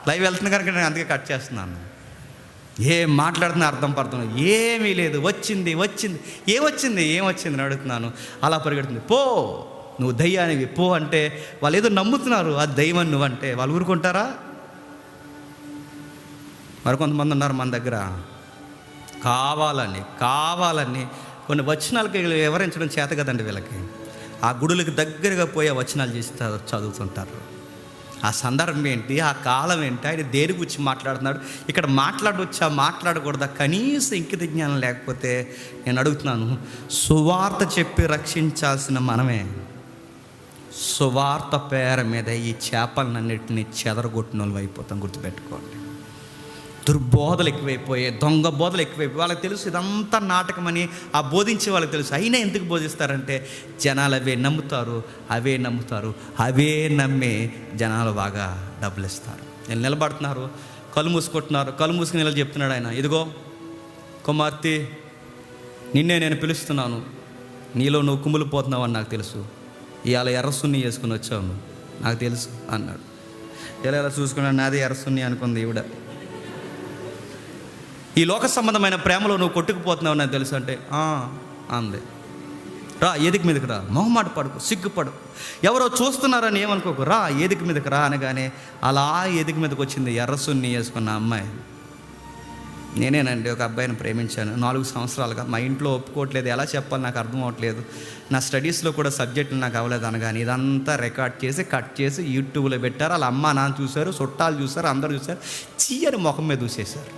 లైవ్ వెళ్తున్నా కనుక నేను అందుకే కట్ చేస్తున్నాను. ఏం మాట్లాడుతున్నా అర్థం పడుతున్నా ఏమీ లేదు. వచ్చింది ఏమొచ్చింది అని అడుగుతున్నాను. అలా పరిగెడుతుంది. పో, నువ్వు దయ్యానివి పో అంటే వాళ్ళు ఏదో నమ్ముతున్నారు, అది దయ్యం నువ్వంటే వాళ్ళు ఊరుకుంటారా? మరికొంతమంది ఉన్నారు మన దగ్గర, కావాలని కొన్ని వచనాలకి వివరించడం చేత కదండి వీళ్ళకి. ఆ గుడులకు దగ్గరగా పోయి ఆ వచనాలు చేసి చదువుతుంటారు. ఆ సందర్భం ఏంటి, ఆ కాలం ఏంటి, ఆయన దేని గురించి మాట్లాడుతున్నాడు, ఇక్కడ మాట్లాడవచ్చా మాట్లాడకూడదా, కనీసం ఇంకిత జ్ఞానం లేకపోతే నేను అడుగుతున్నాను, సువార్త చెప్పి రక్షించాల్సిన మనమే సువార్త పేర మీద ఈ చేపలన్నింటినీ చెదరగొట్టిన వాళ్ళు అయిపోతాం. గుర్తుపెట్టుకోండి. దుర్బోధలు ఎక్కువైపోయాయి, దొంగ బోధలు ఎక్కువైపోయి వాళ్ళకి తెలుసు ఇదంతా నాటకమని. ఆ బోధించే వాళ్ళకి తెలుసు. అయినా ఎందుకు బోధిస్తారంటే జనాలు అవే నమ్ముతారు, అవే నమ్మి జనాలు బాగా డబ్బులు ఇస్తారు. వీళ్ళు నిలబడుతున్నారు, కళ్ళు మూసుకుని ఇలా చెప్తున్నాడు ఆయన, ఇదిగో కుమార్తె, నిన్నే నేను పిలుస్తున్నాను, నీలో నువ్వు కుమిలిపోతున్నావు అని నాకు తెలుసు, ఇవాళ ఎర్రసున్ని వేసుకుని వచ్చావు నాకు తెలుసు అన్నాడు. ఎలా చూసుకున్నాడు, నాది ఎర్రసున్ని అనుకుంది ఈవిడ. ఈ లోక సంబంధమైన ప్రేమలో నువ్వు కొట్టుకుపోతున్నావు నాకు తెలుసు అంటే అంది. రా ఏదిక మీదకి రా, మొహమాట పడుకు, సిగ్గుపడు, ఎవరో చూస్తున్నారని ఏమనుకోకు, రా ఏదిక మీదకి రా అనగానే అలా ఏదిక మీదకి వచ్చింది ఎర్రసున్ని వేసుకున్న అమ్మాయి. నేనేనండి ఒక అబ్బాయిని ప్రేమించాను 4 సంవత్సరాలుగా. మా ఇంట్లో ఒప్పుకోవట్లేదు, ఎలా చెప్పాలి నాకు అర్థం అవ్వట్లేదు, నా స్టడీస్లో కూడా సబ్జెక్టులు నాకు అవ్వలేదు అనగానే ఇదంతా రికార్డ్ చేసి కట్ చేసి యూట్యూబ్లో పెట్టారు. వాళ్ళ అమ్మ నాన్న చూశారు, చుట్టాలు చూశారు, అందరూ చూశారు, చీయని ముఖం మీద చూసేశారు.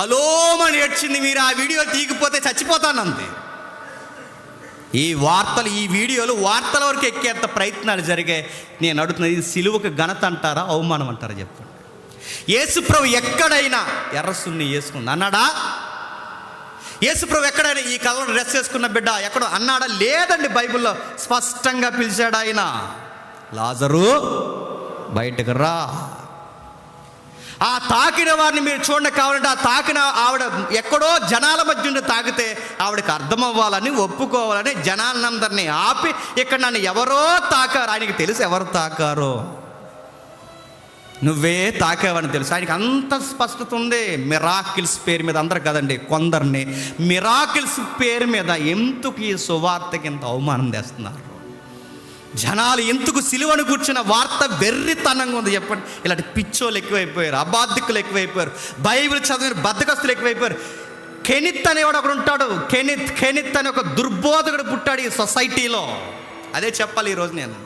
అలోమని ఏడ్చింది. మీరు ఆ వీడియో తీగిపోతే చచ్చిపోతానంది. ఈ వీడియోలు వార్తల వరకు ఎక్కేంత ప్రయత్నాలు జరిగాయి. నేను అడుగుతున్నది, ఇది సిలువకు ఘనత అంటారా, అవమానం అంటారా చెప్పండి? యేసుప్రభు ఎక్కడైనా ఎర్రసున్ని వేసుకుంది అన్నాడా? యేసుప్రభు ఎక్కడైనా ఈ కలర్ డ్రెస్ వేసుకున్న బిడ్డ ఎక్కడో అన్నాడా? లేదండి. బైబిల్లో స్పష్టంగా పిలిచాడు ఆయన, లాజరు బయటకు రా. ఆ తాకిన వారిని మీరు చూడండి, కావాలంటే ఆ తాకిన ఆవిడ ఎక్కడో జనాల మధ్య ఉండి తాకితే ఆవిడకి అర్థమవ్వాలని, ఒప్పుకోవాలని జనాలందరినీ ఆపి ఇక్కడ నన్ను ఎవరో తాకారు, ఆయనకి తెలుసు ఎవరు తాకారో, నువ్వే తాకావని తెలుసు. ఆయనకి అంత స్పష్టత ఉంది. మిరాకిల్స్ పేరు మీద, అందరు కదండి, కొందరిని మిరాకిల్స్ పేరు మీద ఎందుకు ఈ సువార్తకి ఇంత అవమానం చేస్తున్నారు? జనాలు ఎందుకు సిలువను కూర్చున్న వార్త వెర్రితనంగా ఉంది చెప్పండి. ఇలాంటి పిచ్చోళ్ళు ఎక్కువైపోయారు, అబాధికులు ఎక్కువైపోయారు, బైబిల్ చదివిన బద్దకస్తులు ఎక్కువైపోయారు. కెనిత్ అనేవాడు ఒకడు ఉంటాడు. కెనిత్ అనే ఒక దుర్బోధకుడు పుట్టాడు ఈ సొసైటీలో. అదే చెప్పాలి ఈరోజు నేను.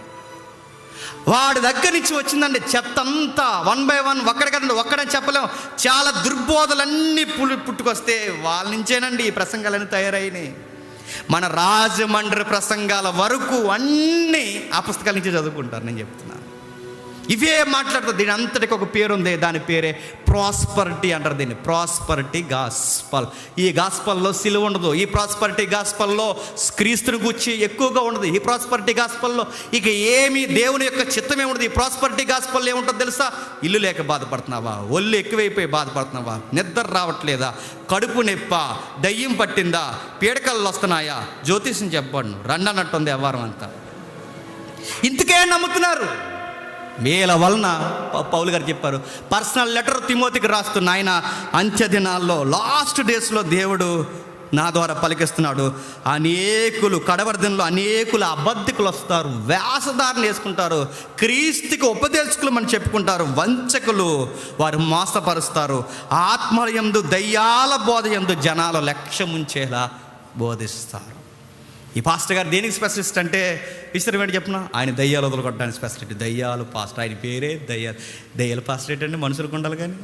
వాడి దగ్గర నుంచి వచ్చిందండి చెత్త అంతా, 1 by 1, ఒక్కడని చెప్పలేం. చాలా దుర్బోధలన్నీ పుట్టుకొస్తే వాళ్ళ నుంచేనండి ఈ ప్రసంగాలన్నీ తయారైనాయి. మన రాజమండ్రి ప్రసంగాల వరకు అన్నీ ఆ పుస్తకాల నుంచి చదువుకుంటారు. నేను చెప్తున్నాను, ఇవే మాట్లాడతారు. దీని అంతటికి ఒక పేరు ఉంది, దాని పేరే ప్రాస్పరిటీ అంటారు. దీన్ని ప్రాస్పరిటీ గాస్పల్. ఈ గాస్పల్లో సిలువ ఉండదు. ఈ ప్రాస్పరిటీ గాస్పల్లో క్రీస్తుని గురించి ఎక్కువగా ఉండదు. ఈ ప్రాస్పరిటీ గాస్పల్లో ఇక ఏమి దేవుని యొక్క చిత్తమే ఉండదు. ఈ ప్రాస్పరిటీ గాస్పల్లో ఏముంటుంది తెలుసా? ఇల్లు లేక బాధపడుతున్నావా? ఒళ్ళు ఎక్కువైపోయి బాధపడుతున్నావా? నిద్ర రావట్లేదా? కడుపు నొప్ప? దయ్యం పట్టిందా? పీడకలు వస్తున్నాయా? జ్యోతిష్యం చెప్పండి రండి అన్నట్టుంది వ్యవహారం అంతా. ఇంతకే నమ్ముతున్నారు. వీళ్ళ వలన పౌలు గారు చెప్పారు, పర్సనల్ లెటర్ తిమోతికి రాస్తున్న ఆయన, అంత్య దినాల్లో లాస్ట్ డేస్లో దేవుడు నా ద్వారా పలికిస్తున్నాడు. అనేకులు కడవరి దినంలో అనేకులు అబద్ధికులు వస్తారు, వేషధారణ వేసుకుంటారు, క్రీస్తుకి ఉపదేశకులు అని చెప్పుకుంటారు, వంచకులు, వారు మోసపరుస్తారు, ఆత్మయందు దయ్యాల బోధ యందు జనాలు లక్ష్యముంచేలా బోధిస్తారు. ఈ పాస్టర్ గారు దేనికి స్పెషలిస్ట్ అంటే విషయం ఏంటి చెప్పిన, ఆయన దయ్యాలు వదలగొట్టడానికి స్పెషలిటీ. దయ్యాలు పాస్టర్, ఆయన పేరే దయ్యాలు పాస్టర్ ఏంటంటే మనుషులకు ఉండాలి. కానీ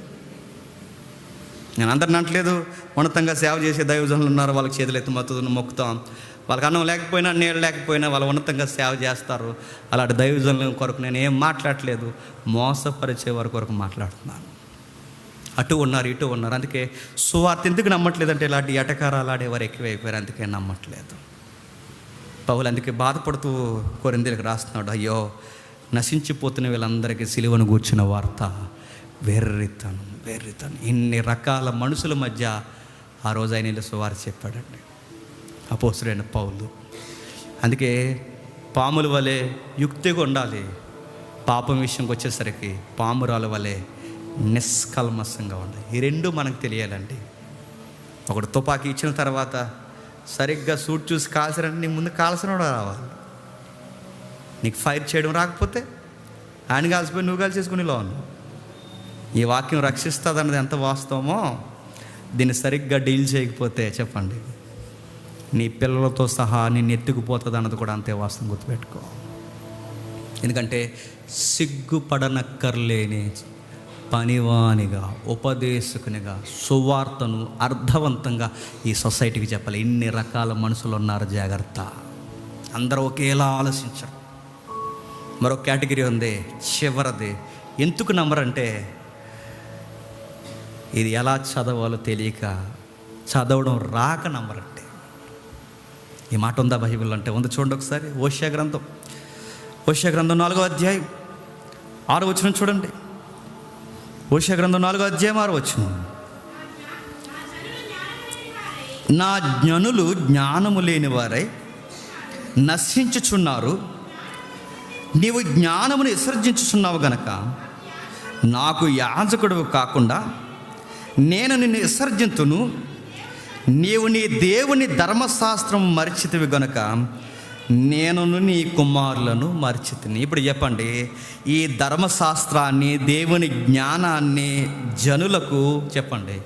నేను అందరిని అంటలేదు, ఉన్నతంగా సేవ చేసే దైవజనులు ఉన్నారు, వాళ్ళకి చేతులు ఎత్తి మొక్కుతాం, వాళ్ళకి అన్నం లేకపోయినా నీళ్ళు లేకపోయినా వాళ్ళు ఉన్నతంగా సేవ చేస్తారు. అలాంటి దైవజనుల కొరకు నేను ఏం మాట్లాడట్లేదు, మోసపరిచే వారి కొరకు మాట్లాడుతున్నాను. అటు ఉన్నారు ఇటు ఉన్నారు. అందుకే సువార్త ఎందుకు నమ్మట్లేదు అంటే ఇలాంటి ఎటకారాలు ఆడేవారు ఎక్కువైపోయారు, అందుకే నమ్మట్లేదు. పౌలు అందుకే బాధపడుతూ కొరింథీయులకు రాస్తున్నాడు, అయ్యో నశించిపోతున్న వీళ్ళందరికీ సిలువను గూర్చిన వార్త వెర్రితనం. ఇన్ని రకాల మనుషుల మధ్య ఆ రోజు ఆయన సువార్త చెప్పాడండి అపోస్తలుడైన పౌలు. అందుకే పాముల వలె యుక్తిగా ఉండాలి, పాపం విషయంకి వచ్చేసరికి పామురాల వలె నిష్కల్మషంగా ఉండాలి. ఈ రెండు మనకు తెలియాలండి. ఒకడు తుపాకీ ఇచ్చిన తర్వాత సరిగ్గా సూట్ చూసి కాల్చారంటే నీకు ముందు కాల్సిన రావాలి. నీకు ఫైర్ చేయడం రాకపోతే ఆయన కాల్చిపోయి నువ్వు కాల్చేసుకుని లో ఉన్నావు. ఈ వాక్యం రక్షిస్తుంది అన్నది ఎంత వాస్తవమో, దీన్ని సరిగ్గా డీల్ చేయకపోతే చెప్పండి నీ పిల్లలతో సహా నిన్ను ఎత్తుకుపోతుంది అన్నది కూడా అంతే వాస్తవం, గుర్తుపెట్టుకో. ఎందుకంటే సిగ్గుపడనక్కర్లేని పనివానిగా, ఉపదేశకునిగా సువార్తను అర్థవంతంగా ఈ సొసైటీకి చెప్పాలి. ఇన్ని రకాల మనుషులు ఉన్నారు, జాగ్రత్త. అందరూ ఒకేలా ఆలోచించరు. మరో కేటగిరీ ఉంది, చివరిది. ఎందుకు నమ్మరంటే ఇది ఎలా చదవాలో తెలియక, చదవడం రాక నమ్మరంటే. ఈ మాట ఉందా బైబిల్ అంటే? ఉంది, చూడండి ఒకసారి. ఓషియా గ్రంథం 4వ అధ్యాయం 6వ వచనం చూడండి. ఓషియా గ్రంథం 4వ అధ్యాయం 6వ వచనం. నా జ్ఞనులు జ్ఞానము లేని వారై నశించుచున్నారు, నీవు జ్ఞానమును విసర్జించుచున్నావు గనక నాకు యాజకుడు కాకుండా నేను నిన్ను విసర్జింతును. నీవు నీ దేవుని ధర్మశాస్త్రం మరిచితివి గనుక నేను నీ కుమారులను మరిచితిని. ఇప్పుడు చెప్పండి, ఈ ధర్మశాస్త్రాన్ని, దేవుని జ్ఞానాన్ని జనులకు చెప్పండి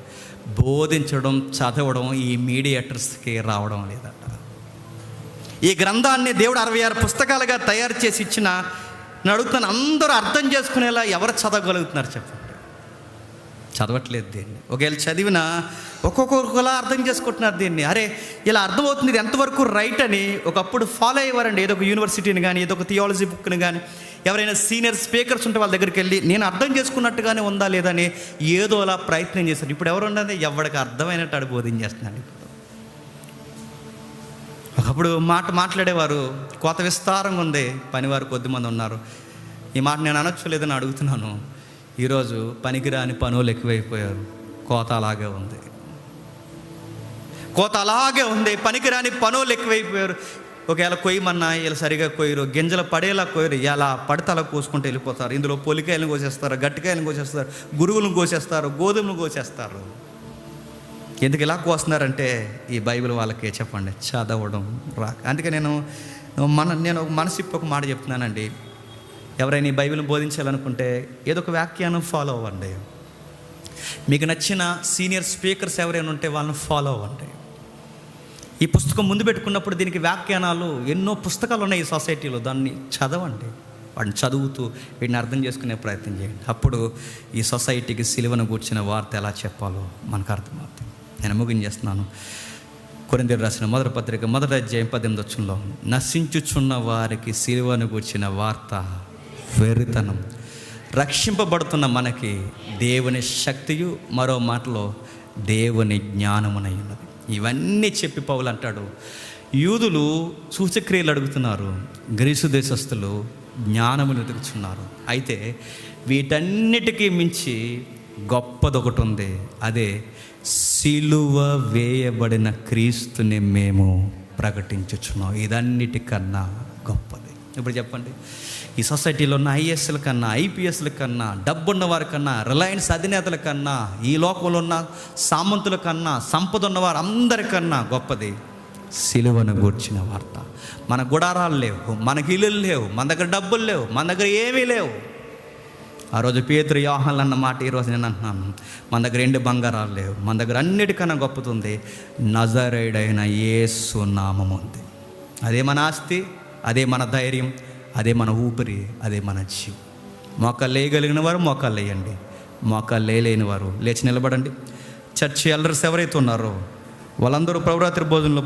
బోధించడం, చదవడం ఈ మీడియేటర్స్కి రావడం లేదట. ఈ గ్రంథాన్ని దేవుడు 66 పుస్తకాలుగా తయారు చేసి ఇచ్చిన అడుగుతాను, అందరూ అర్థం చేసుకునేలా ఎవరు చదవగలుగుతున్నారు చెప్పండి? చదవట్లేదు దీన్ని. ఒకవేళ చదివినా ఒక్కొక్కలా అర్థం చేసుకుంటున్నారు దీన్ని. అరే ఇలా అర్థమవుతుంది, ఇది ఎంతవరకు రైట్ అని ఒకప్పుడు ఫాలో అయ్యేవారండి. ఏదో ఒక యూనివర్సిటీని కానీ, ఏదో ఒక థియాలజీ బుక్ని కానీ, ఎవరైనా సీనియర్ స్పీకర్స్ ఉంటే వాళ్ళ దగ్గరికి వెళ్ళి నేను అర్థం చేసుకున్నట్టుగానే ఉందా లేదని ఏదో అలా ప్రయత్నం చేశారు. ఇప్పుడు ఎవరు ఉండదు, ఎవరికి అర్థమైనట్టు అడు బోధించేస్తున్నాడు. ఇప్పుడు ఒకప్పుడు మాట్లాడేవారు కోత విస్తారంగా ఉంది, పనివారు కొద్దిమంది ఉన్నారు. ఈ మాట నేను అనొచ్చలేదని అడుగుతున్నాను. ఈరోజు పనికిరాని పనులు ఎక్కువైపోయారు, కోత అలాగే ఉంది. పనికిరాని పనులు ఎక్కువైపోయారు. ఒకవేళ కొయ్యమన్నా ఇలా సరిగా కొయ్యరు, గింజలు పడేలా కొయ్యరు, ఎలా పడితే అలా కోసుకుంటూ వెళ్ళిపోతారు. ఇందులో పొలికాయలను కోసేస్తారు, గట్టికాయలను కోసేస్తారు, గురుగులను కోసేస్తారు, గోధుమలు కోసేస్తారు. ఎందుకు ఇలా కోస్తున్నారంటే ఈ బైబిల్ వాళ్ళకే చెప్పండి చదవడం రాక. అందుకే నేను మనసిప్పి ఒక మాట చెప్తున్నానండి. ఎవరైనా ఈ బైబిల్ని బోధించాలనుకుంటే ఏదో ఒక వ్యాఖ్యానం ఫాలో అవ్వండి. మీకు నచ్చిన సీనియర్ స్పీకర్స్ ఎవరైనా ఉంటే వాళ్ళని ఫాలో అవ్వండి. ఈ పుస్తకం ముందు పెట్టుకున్నప్పుడు దీనికి వ్యాఖ్యానాలు ఎన్నో పుస్తకాలు ఉన్నాయి ఈ సొసైటీలో, దాన్ని చదవండి. వాటిని చదువుతూ వీటిని అర్థం చేసుకునే ప్రయత్నం చేయండి. అప్పుడు ఈ సొసైటీకి సిలువను గూర్చిన వార్త ఎలా చెప్పాలో మనకు అర్థమవుతుంది. నేను ముగించేస్తున్నాను. కొరింథీయులకు రాసిన మొదటి పత్రిక 1వ అధ్యాయం 18వ వచనంలో, నశించుచున్న వారికి సిలువను గూర్చిన వార్త వెర్రితనం, రక్షింపబడుతున్న మనకి దేవుని శక్తియు, మరో మాటలో దేవుని జ్ఞానమునై ఉన్నది. ఇవన్నీ చెప్పి పౌలు అంటాడు, యూదులు సూచక్రియలు అడుగుతున్నారు, గ్రీసు దేశస్థులు జ్ఞానమును ఎదుగుతున్నారు. అయితే వీటన్నిటికీ మించి గొప్పదొకటి ఉంది, అదే సిలువ వేయబడిన క్రీస్తుని మేము ప్రకటించుచున్నాం. ఇదన్నిటికన్నా గొప్పది. ఇప్పుడు చెప్పండి, ఈ సొసైటీలో ఉన్న ఐఏఎస్ల కన్నా, ఐపీఎస్ల కన్నా, డబ్బున్న వారి కన్నా, రిలయన్స్ అధినేతల కన్నా, ఈ లోకంలో ఉన్న సామంతుల కన్నా, సంపద ఉన్నవారు అందరికన్నా గొప్పది సిలువను గూర్చిన వార్త. మన గుడారాలు లేవు, మనకి ఇల్లులు లేవు, మన దగ్గర డబ్బులు లేవు, మన దగ్గర ఏమీ లేవు. ఆ రోజు పేతురు యోహాన్లు అన్న మాట ఈరోజు నేను అంటున్నాను, మన దగ్గర ఎండు బంగారాలు లేవు, మన దగ్గర అన్నిటికన్నా గొప్పతుంది నజరేయుడైన యేసు నామం ఉంది. అదే మన ఆస్తి, అదే మన ధైర్యం, అదే మన ఊపిరి, అదే మన జీవం. మోకాళ్ళు వేయగలిగిన వారు మోకాళ్ళు వేయండి, మోకాళ్ళు లేని వారు లేచి నిలబడండి. చర్చి ఎల్డర్స్ ఎవరైతే ఉన్నారో వాళ్ళందరూ ప్రభురాత్రి భోజనంలో